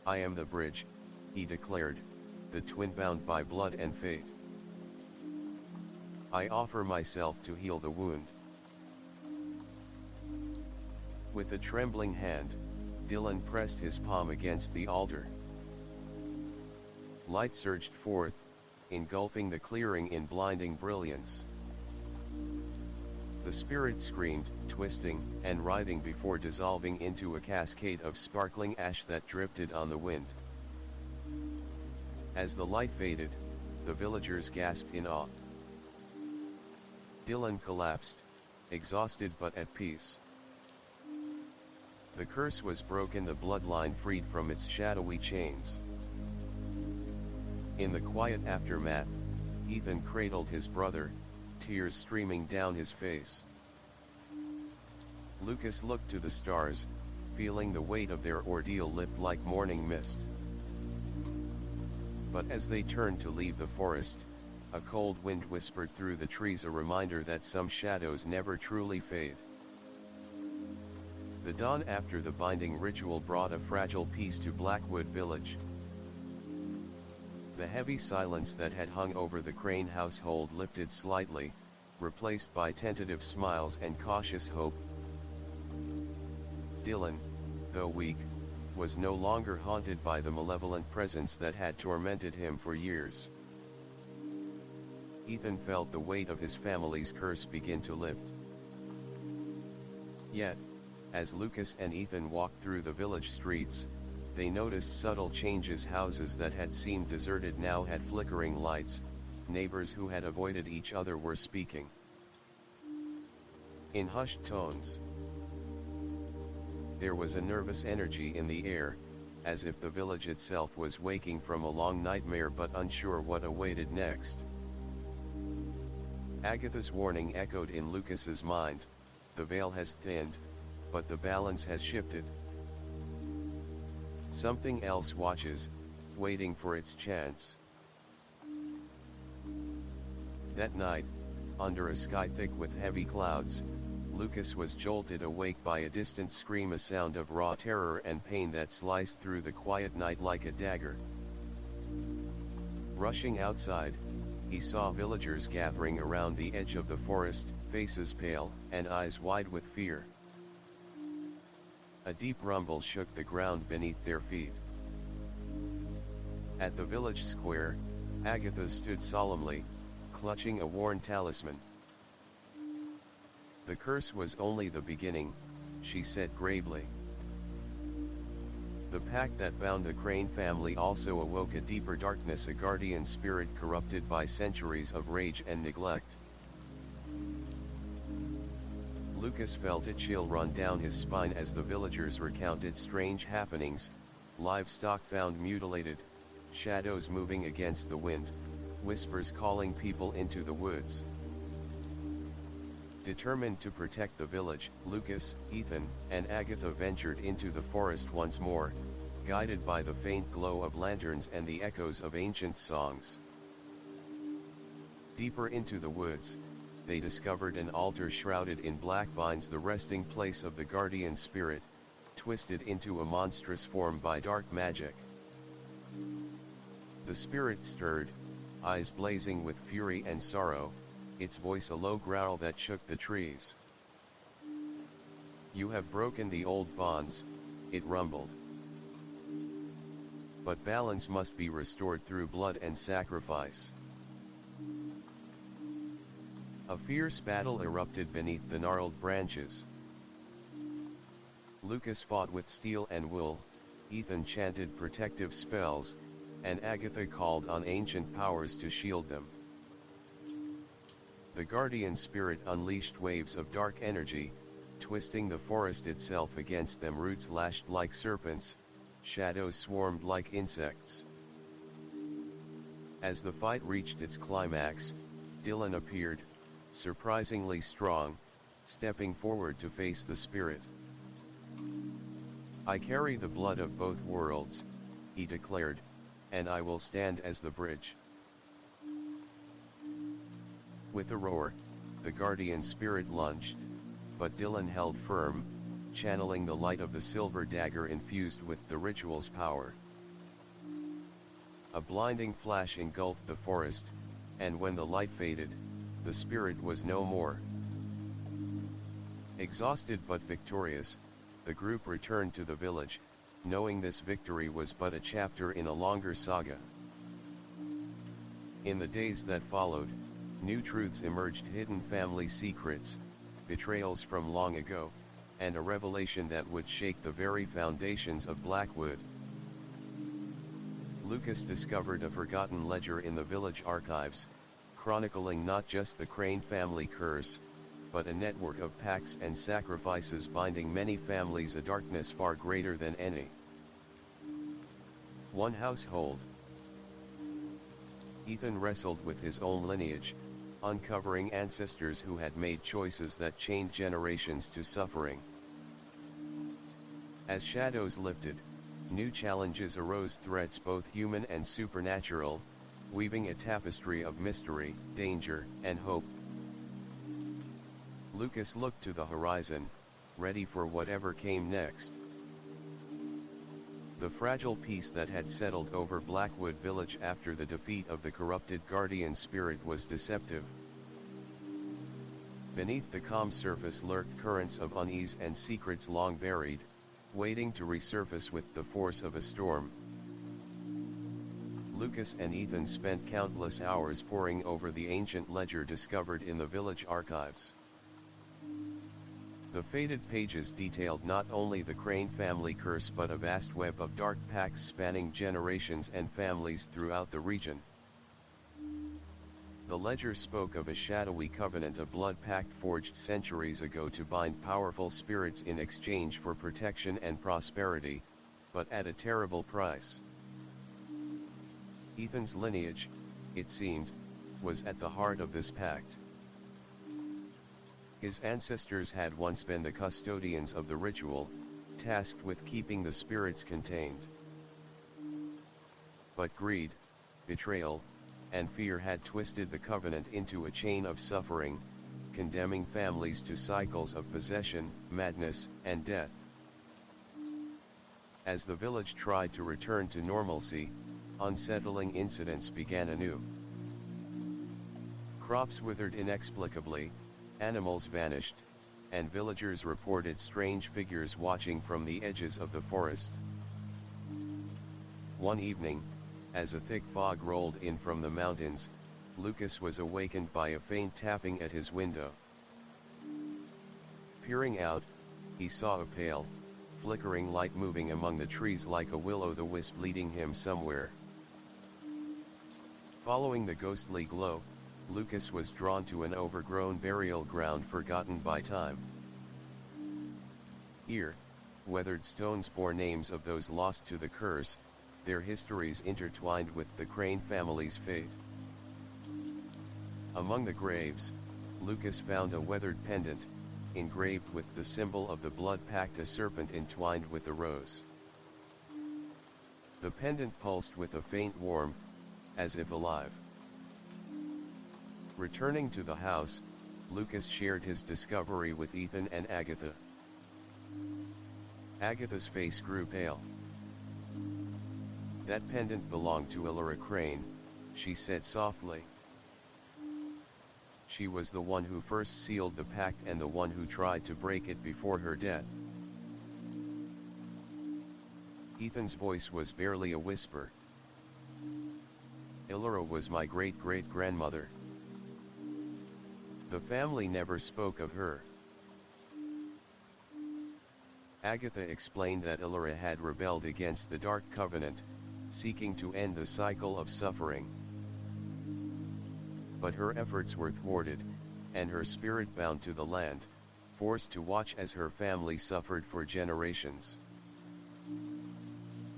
"I am the bridge," he declared, "the twin bound by blood and fate. I offer myself to heal the wound." With a trembling hand, Dylan pressed his palm against the altar. Light surged forth, engulfing the clearing in blinding brilliance. The spirit screamed, twisting and writhing before dissolving into a cascade of sparkling ash that drifted on the wind. As the light faded, the villagers gasped in awe. Dylan collapsed, exhausted but at peace. The curse was broken, the bloodline freed from its shadowy chains. In the quiet aftermath, Ethan cradled his brother, tears streaming down his face. Lucas looked to the stars, feeling the weight of their ordeal lift like morning mist. But as they turned to leave the forest, a cold wind whispered through the trees, a reminder that some shadows never truly fade. The dawn after the binding ritual brought a fragile peace to Blackwood village. The heavy silence that had hung over the Crane household lifted slightly, replaced by tentative smiles and cautious hope. Dylan, though weak, was no longer haunted by the malevolent presence that had tormented him for years. Ethan felt the weight of his family's curse begin to lift. Yet, as Lucas and Ethan walked through the village streets, they noticed subtle changes. Houses that had seemed deserted now had flickering lights, neighbors who had avoided each other were speaking in hushed tones. There was a nervous energy in the air, as if the village itself was waking from a long nightmare but unsure what awaited next. Agatha's warning echoed in Lucas's mind: the veil has thinned, but the balance has shifted. Something else watches, waiting for its chance. That night, under a sky thick with heavy clouds, Lucas was jolted awake by a distant scream, a sound of raw terror and pain that sliced through the quiet night like a dagger. Rushing outside, he saw villagers gathering around the edge of the forest, faces pale, and eyes wide with fear. A deep rumble shook the ground beneath their feet. At the village square, Agatha stood solemnly, clutching a worn talisman. "The curse was only the beginning," she said gravely. The pact that bound the Crane family also awoke a deeper darkness, a guardian spirit corrupted by centuries of rage and neglect. Lucas felt a chill run down his spine as the villagers recounted strange happenings: livestock found mutilated, shadows moving against the wind, whispers calling people into the woods. Determined to protect the village, Lucas, Ethan, and Agatha ventured into the forest once more, guided by the faint glow of lanterns and the echoes of ancient songs. Deeper into the woods, they discovered an altar shrouded in black vines, the resting place of the guardian spirit, twisted into a monstrous form by dark magic. The spirit stirred, eyes blazing with fury and sorrow, its voice a low growl that shook the trees. "You have broken the old bonds," it rumbled. "But balance must be restored through blood and sacrifice." A fierce battle erupted beneath the gnarled branches. Lucas fought with steel and wool, Ethan chanted protective spells, and Agatha called on ancient powers to shield them. The guardian spirit unleashed waves of dark energy, twisting the forest itself against them. Roots lashed like serpents, shadows swarmed like insects. As the fight reached its climax, Dylan appeared, surprisingly strong, stepping forward to face the spirit. "I carry the blood of both worlds," he declared, "and I will stand as the bridge." With a roar, the guardian spirit lunged, but Dylan held firm, channeling the light of the silver dagger infused with the ritual's power. A blinding flash engulfed the forest, and when the light faded, the spirit was no more. Exhausted but victorious, the group returned to the village, knowing this victory was but a chapter in a longer saga. In the days that followed, new truths emerged: hidden family secrets, betrayals from long ago, and a revelation that would shake the very foundations of Blackwood. Lucas discovered a forgotten ledger in the village archives, chronicling not just the Crane family curse, but a network of pacts and sacrifices binding many families, a darkness far greater than any one household. Ethan wrestled with his own lineage, uncovering ancestors who had made choices that chained generations to suffering. As shadows lifted, new challenges arose, threats both human and supernatural, weaving a tapestry of mystery, danger, and hope. Lucas looked to the horizon, ready for whatever came next. The fragile peace that had settled over Blackwood village after the defeat of the corrupted guardian spirit was deceptive. Beneath the calm surface lurked currents of unease and secrets long buried, waiting to resurface with the force of a storm. Lucas and Ethan spent countless hours poring over the ancient ledger discovered in the village archives. The faded pages detailed not only the Crane family curse but a vast web of dark pacts spanning generations and families throughout the region. The ledger spoke of a shadowy covenant, a blood pact forged centuries ago to bind powerful spirits in exchange for protection and prosperity, but at a terrible price. Ethan's lineage, it seemed, was at the heart of this pact. His ancestors had once been the custodians of the ritual, tasked with keeping the spirits contained. But greed, betrayal, and fear had twisted the covenant into a chain of suffering, condemning families to cycles of possession, madness, and death. As the village tried to return to normalcy, unsettling incidents began anew. Crops withered inexplicably, animals vanished, and villagers reported strange figures watching from the edges of the forest. One evening, as a thick fog rolled in from the mountains, Lucas was awakened by a faint tapping at his window. Peering out, he saw a pale, flickering light moving among the trees like a will-o'-the-wisp leading him somewhere. Following the ghostly glow, Lucas was drawn to an overgrown burial ground forgotten by time. Here, weathered stones bore names of those lost to the curse, their histories intertwined with the Crane family's fate. Among the graves, Lucas found a weathered pendant, engraved with the symbol of the blood pact, a serpent entwined with the rose. The pendant pulsed with a faint warmth, as if alive. Returning to the house, Lucas shared his discovery with Ethan and Agatha. Agatha's face grew pale. "That pendant belonged to Elora Crane," she said softly. "She was the one who first sealed the pact and the one who tried to break it before her death." Ethan's voice was barely a whisper. "Elora was my great-great-grandmother. The family never spoke of her." Agatha explained that Elora had rebelled against the Dark Covenant, seeking to end the cycle of suffering. But her efforts were thwarted, and her spirit bound to the land, forced to watch as her family suffered for generations.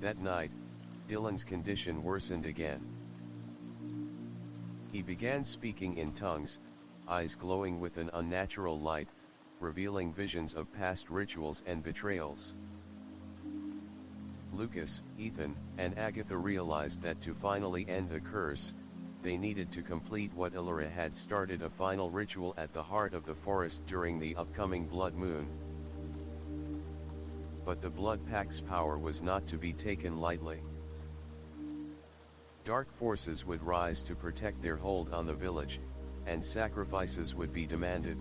That night, Dylan's condition worsened again. He began speaking in tongues, eyes glowing with an unnatural light, revealing visions of past rituals and betrayals. Lucas, Ethan, and Agatha realized that to finally end the curse, they needed to complete what Elora had started, a final ritual at the heart of the forest during the upcoming blood moon. But the blood pact's power was not to be taken lightly. Dark forces would rise to protect their hold on the village, and sacrifices would be demanded.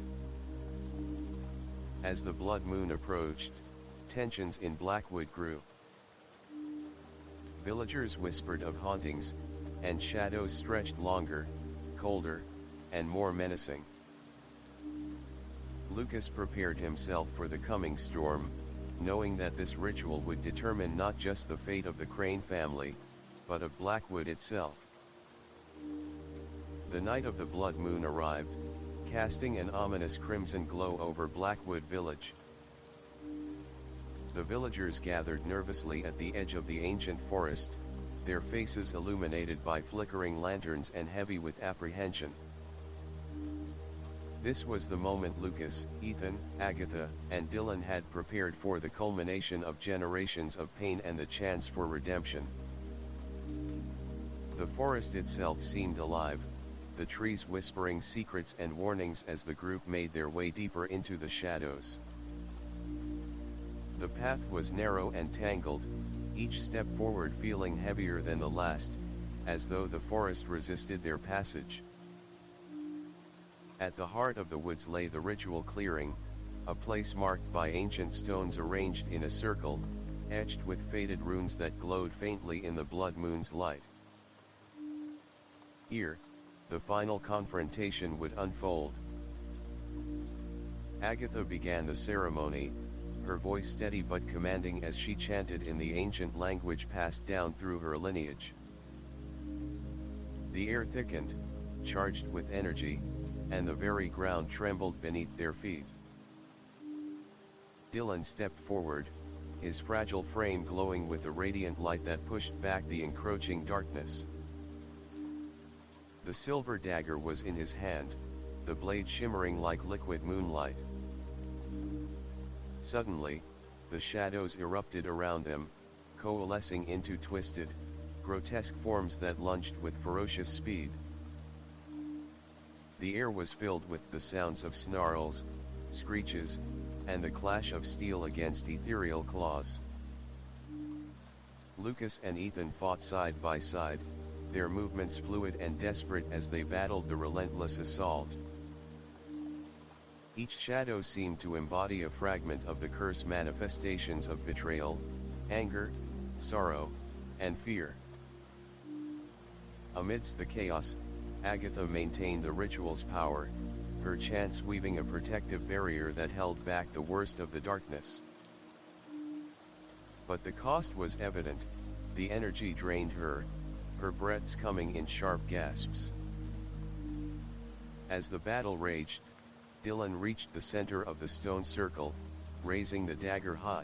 As the blood moon approached, tensions in Blackwood grew. Villagers whispered of hauntings, and shadows stretched longer, colder, and more menacing. Lucas prepared himself for the coming storm, knowing that this ritual would determine not just the fate of the Crane family, but of Blackwood itself. The night of the blood moon arrived, casting an ominous crimson glow over Blackwood village. The villagers gathered nervously at the edge of the ancient forest, their faces illuminated by flickering lanterns and heavy with apprehension. This was the moment Lucas, Ethan, Agatha, and Dylan had prepared for, the culmination of generations of pain and the chance for redemption. The forest itself seemed alive, the trees whispering secrets and warnings as the group made their way deeper into the shadows. The path was narrow and tangled, each step forward feeling heavier than the last, as though the forest resisted their passage. At the heart of the woods lay the ritual clearing, a place marked by ancient stones arranged in a circle, etched with faded runes that glowed faintly in the blood moon's light. Here, the final confrontation would unfold. Agatha began the ceremony, her voice steady but commanding as she chanted in the ancient language passed down through her lineage. The air thickened, charged with energy, and the very ground trembled beneath their feet. Dylan stepped forward, his fragile frame glowing with a radiant light that pushed back the encroaching darkness. The silver dagger was in his hand, the blade shimmering like liquid moonlight. Suddenly, the shadows erupted around them, coalescing into twisted, grotesque forms that lunged with ferocious speed. The air was filled with the sounds of snarls, screeches, and the clash of steel against ethereal claws. Lucas and Ethan fought side by side, their movements fluid and desperate as they battled the relentless assault. Each shadow seemed to embody a fragment of the curse manifestations of betrayal, anger, sorrow, and fear. Amidst the chaos, Agatha maintained the ritual's power, her chants weaving a protective barrier that held back the worst of the darkness. But the cost was evident, the energy drained her, her breaths coming in sharp gasps. As the battle raged, Dylan reached the center of the stone circle, raising the dagger high.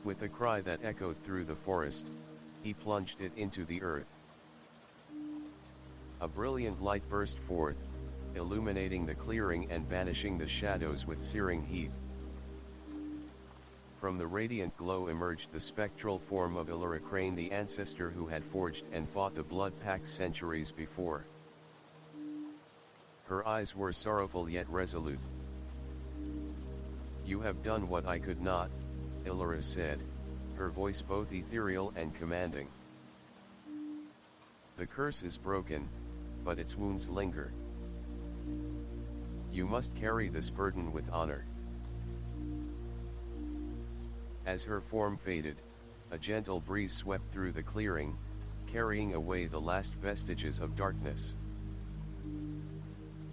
With a cry that echoed through the forest, he plunged it into the earth. A brilliant light burst forth, illuminating the clearing and banishing the shadows with searing heat. From the radiant glow emerged the spectral form of Illyric, the ancestor who had forged and fought the blood pact centuries before. Her eyes were sorrowful yet resolute. "You have done what I could not," Illyra said, her voice both ethereal and commanding. "The curse is broken, but its wounds linger. You must carry this burden with honor." As her form faded, a gentle breeze swept through the clearing, carrying away the last vestiges of darkness.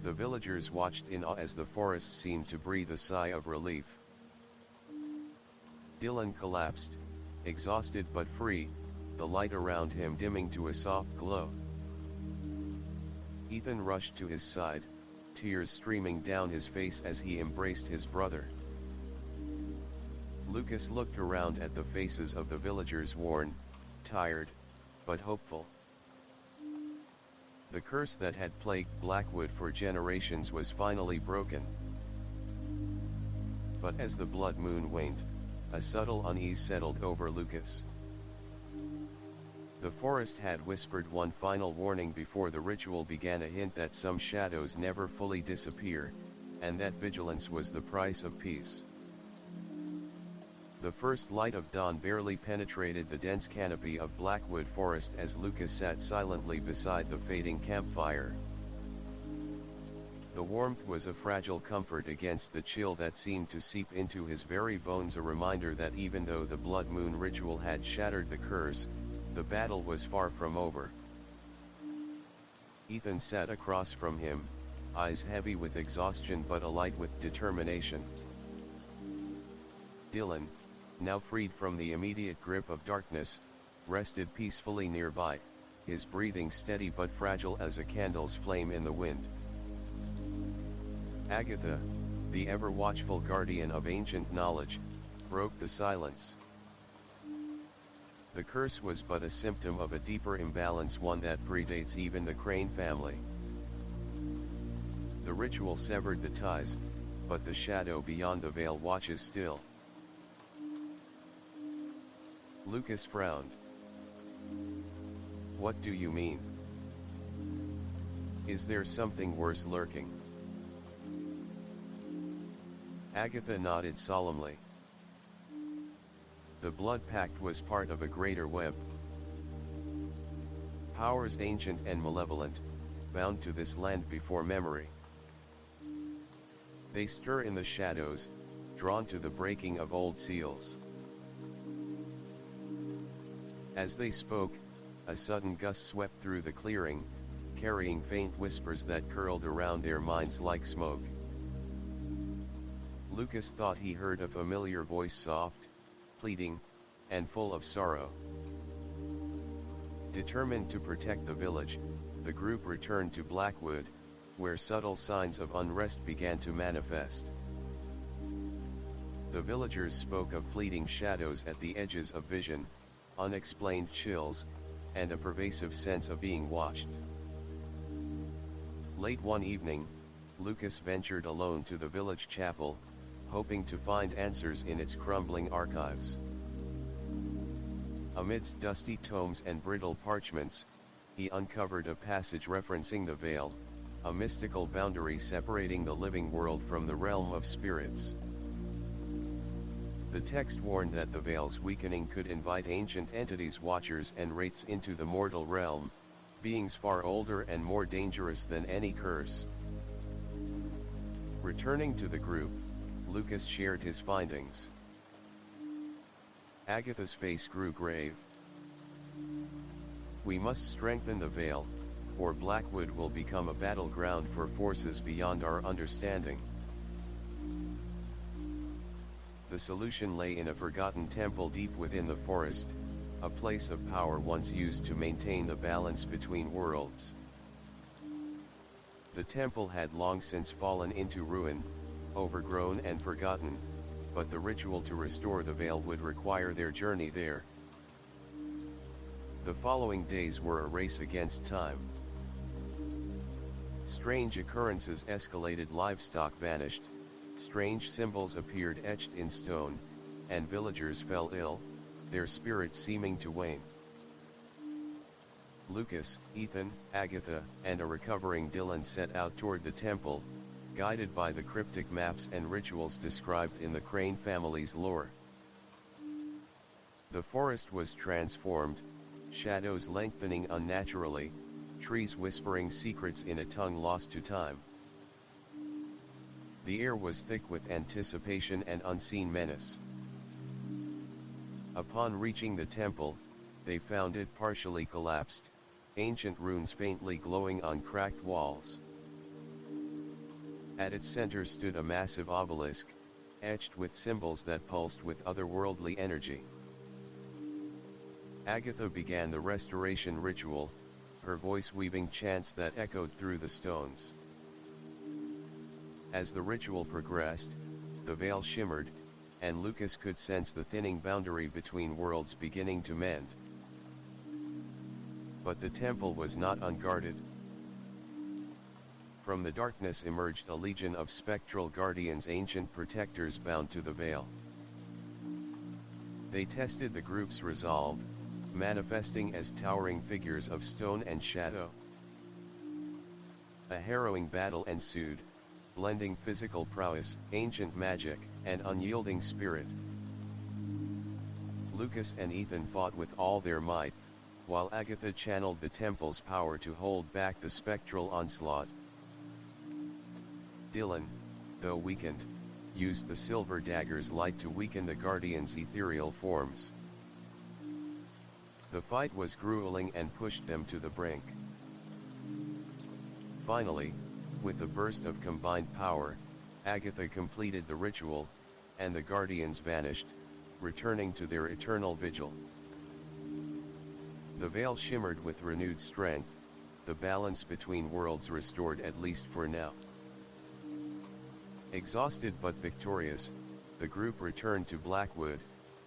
The villagers watched in awe as the forest seemed to breathe a sigh of relief. Dylan collapsed, exhausted but free, the light around him dimming to a soft glow. Ethan rushed to his side, tears streaming down his face as he embraced his brother. Lucas looked around at the faces of the villagers, worn, tired, but hopeful. The curse that had plagued Blackwood for generations was finally broken. But as the blood moon waned, a subtle unease settled over Lucas. The forest had whispered one final warning before the ritual began, a hint that some shadows never fully disappear, and that vigilance was the price of peace. The first light of dawn barely penetrated the dense canopy of Blackwood forest as Lucas sat silently beside the fading campfire. The warmth was a fragile comfort against the chill that seemed to seep into his very bones, a reminder that even though the blood moon ritual had shattered the curse, the battle was far from over. Ethan sat across from him, eyes heavy with exhaustion but alight with determination. Dylan, now freed from the immediate grip of darkness, rested peacefully nearby, his breathing steady but fragile as a candle's flame in the wind. Agatha, the ever-watchful guardian of ancient knowledge, broke the silence. The curse was but a symptom of a deeper imbalance, one that predates even the Crane family. The ritual severed the ties, but the shadow beyond the veil watches still. Lucas frowned. "What do you mean? Is there something worse lurking?" Agatha nodded solemnly. The blood pact was part of a greater web. Powers ancient and malevolent, bound to this land before memory. They stir in the shadows, drawn to the breaking of old seals. As they spoke, a sudden gust swept through the clearing, carrying faint whispers that curled around their minds like smoke. Lucas thought he heard a familiar voice, soft, pleading, and full of sorrow. Determined to protect the village, the group returned to Blackwood, where subtle signs of unrest began to manifest. The villagers spoke of fleeting shadows at the edges of vision, unexplained chills, and a pervasive sense of being watched. Late one evening, Lucas ventured alone to the village chapel, hoping to find answers in its crumbling archives. Amidst dusty tomes and brittle parchments, he uncovered a passage referencing the veil, a mystical boundary separating the living world from the realm of spirits. The text warned that the veil's weakening could invite ancient entities, watchers and wraiths into the mortal realm, beings far older and more dangerous than any curse. Returning to the group, Lucas shared his findings. Agatha's face grew grave. "We must strengthen the veil, or Blackwood will become a battleground for forces beyond our understanding." The solution lay in a forgotten temple deep within the forest, a place of power once used to maintain the balance between worlds. The temple had long since fallen into ruin, overgrown and forgotten, but the ritual to restore the veil would require their journey there. The following days were a race against time. Strange occurrences escalated, livestock vanished, strange symbols appeared etched in stone, and villagers fell ill, their spirits seeming to wane. Lucas, Ethan, Agatha, and a recovering Dylan set out toward the temple, guided by the cryptic maps and rituals described in the Crane family's lore. The forest was transformed, shadows lengthening unnaturally, trees whispering secrets in a tongue lost to time. The air was thick with anticipation and unseen menace. Upon reaching the temple, they found it partially collapsed, ancient runes faintly glowing on cracked walls. At its center stood a massive obelisk, etched with symbols that pulsed with otherworldly energy. Agatha began the restoration ritual, her voice weaving chants that echoed through the stones. As the ritual progressed, the veil shimmered, and Lucas could sense the thinning boundary between worlds beginning to mend. But the temple was not unguarded. From the darkness emerged a legion of spectral guardians, ancient protectors bound to the veil. They tested the group's resolve, manifesting as towering figures of stone and shadow. A harrowing battle ensued, blending physical prowess, ancient magic, and unyielding spirit. Lucas and Ethan fought with all their might, while Agatha channeled the temple's power to hold back the spectral onslaught. Dylan, though weakened, used the silver dagger's light to weaken the Guardian's ethereal forms. The fight was grueling and pushed them to the brink. Finally, with a burst of combined power, Agatha completed the ritual, and the Guardians vanished, returning to their eternal vigil. The veil shimmered with renewed strength, the balance between worlds restored, at least for now. Exhausted but victorious, the group returned to Blackwood,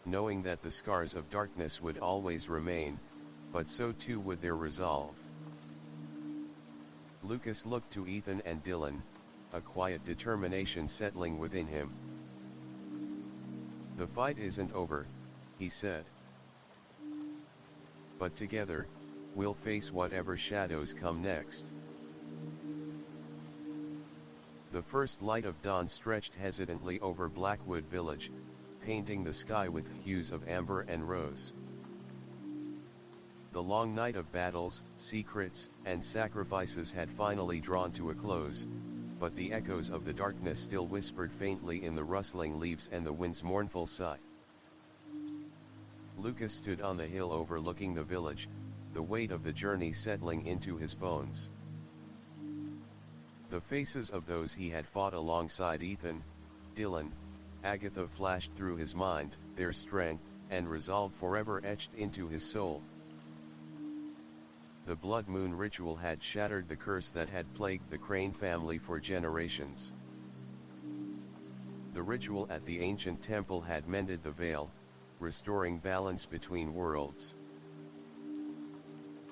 knowing that the scars of darkness would always remain, but so too would their resolve. Lucas looked to Ethan and Dylan, a quiet determination settling within him. "The fight isn't over," he said. "But together, we'll face whatever shadows come next." The first light of dawn stretched hesitantly over Blackwood village, painting the sky with hues of amber and rose. The long night of battles, secrets, and sacrifices had finally drawn to a close, but the echoes of the darkness still whispered faintly in the rustling leaves and the wind's mournful sigh. Lucas stood on the hill overlooking the village, the weight of the journey settling into his bones. The faces of those he had fought alongside Ethan, Dylan, Agatha flashed through his mind, their strength and resolve forever etched into his soul. The blood moon ritual had shattered the curse that had plagued the Crane family for generations. The ritual at the ancient temple had mended the veil, restoring balance between worlds.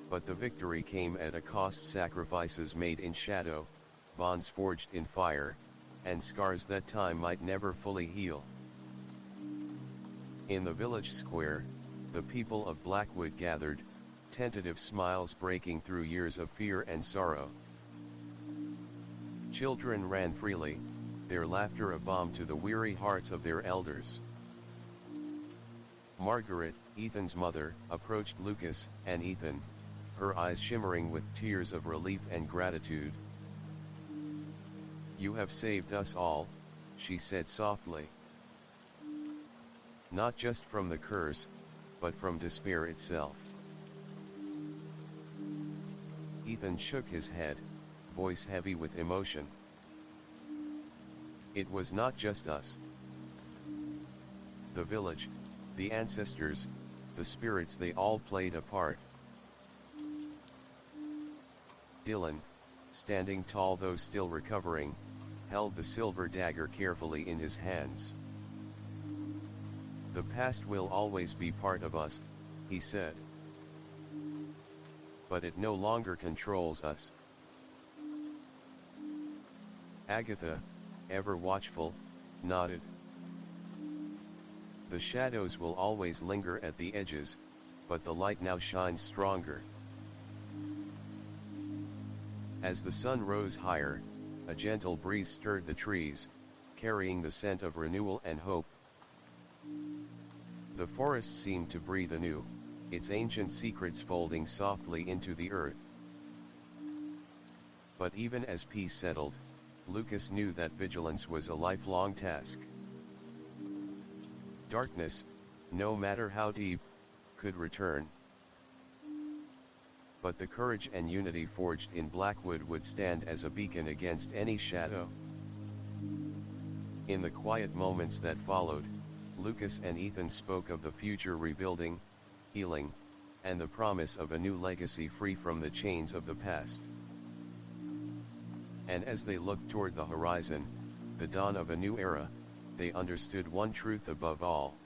But the victory came at a cost: sacrifices made in shadow, bonds forged in fire, and scars that time might never fully heal. In the village square, the people of Blackwood gathered, tentative smiles breaking through years of fear and sorrow. Children ran freely, their laughter a balm to the weary hearts of their elders. Margaret, Ethan's mother, approached Lucas and Ethan, her eyes shimmering with tears of relief and gratitude. "You have saved us all," she said softly. "Not just from the curse, but from despair itself." Ethan shook his head, voice heavy with emotion. "It was not just us. The village, the ancestors, the spirits, they all played a part." Dylan, standing tall though still recovering, held the silver dagger carefully in his hands. "The past will always be part of us," he said. "But it no longer controls us." Agatha, ever watchful, nodded. "The shadows will always linger at the edges, but the light now shines stronger." As the sun rose higher, a gentle breeze stirred the trees, carrying the scent of renewal and hope. The forest seemed to breathe anew, its ancient secrets folding softly into the earth. But even as peace settled, Lucas knew that vigilance was a lifelong task. Darkness, no matter how deep, could return. But the courage and unity forged in Blackwood would stand as a beacon against any shadow. In the quiet moments that followed, Lucas and Ethan spoke of the future rebuilding, healing, and the promise of a new legacy free from the chains of the past. And as they looked toward the horizon, the dawn of a new era, they understood one truth above all.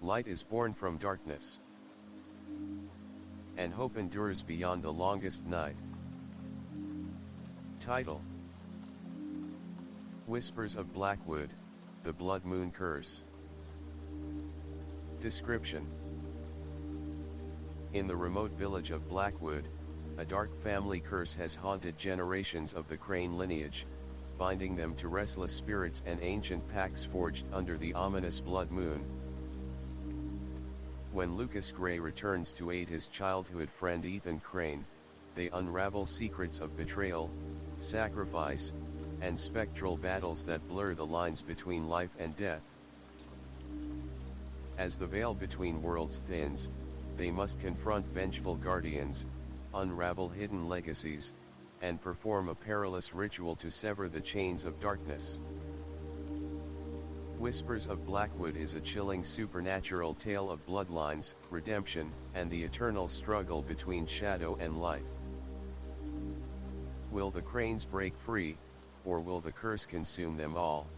Light is born from darkness, and hope endures beyond the longest night. Title: Whispers of Blackwood, The Blood Moon Curse. Description: In the remote village of Blackwood, a dark family curse has haunted generations of the Crane lineage, binding them to restless spirits and ancient pacts forged under the ominous blood moon. When Lucas Gray returns to aid his childhood friend Ethan Crane, they unravel secrets of betrayal, sacrifice, and spectral battles that blur the lines between life and death. As the veil between worlds thins, they must confront vengeful guardians, unravel hidden legacies, and perform a perilous ritual to sever the chains of darkness. Whispers of Blackwood is a chilling supernatural tale of bloodlines, redemption, and the eternal struggle between shadow and light. Will the Cranes break free, or will the curse consume them all?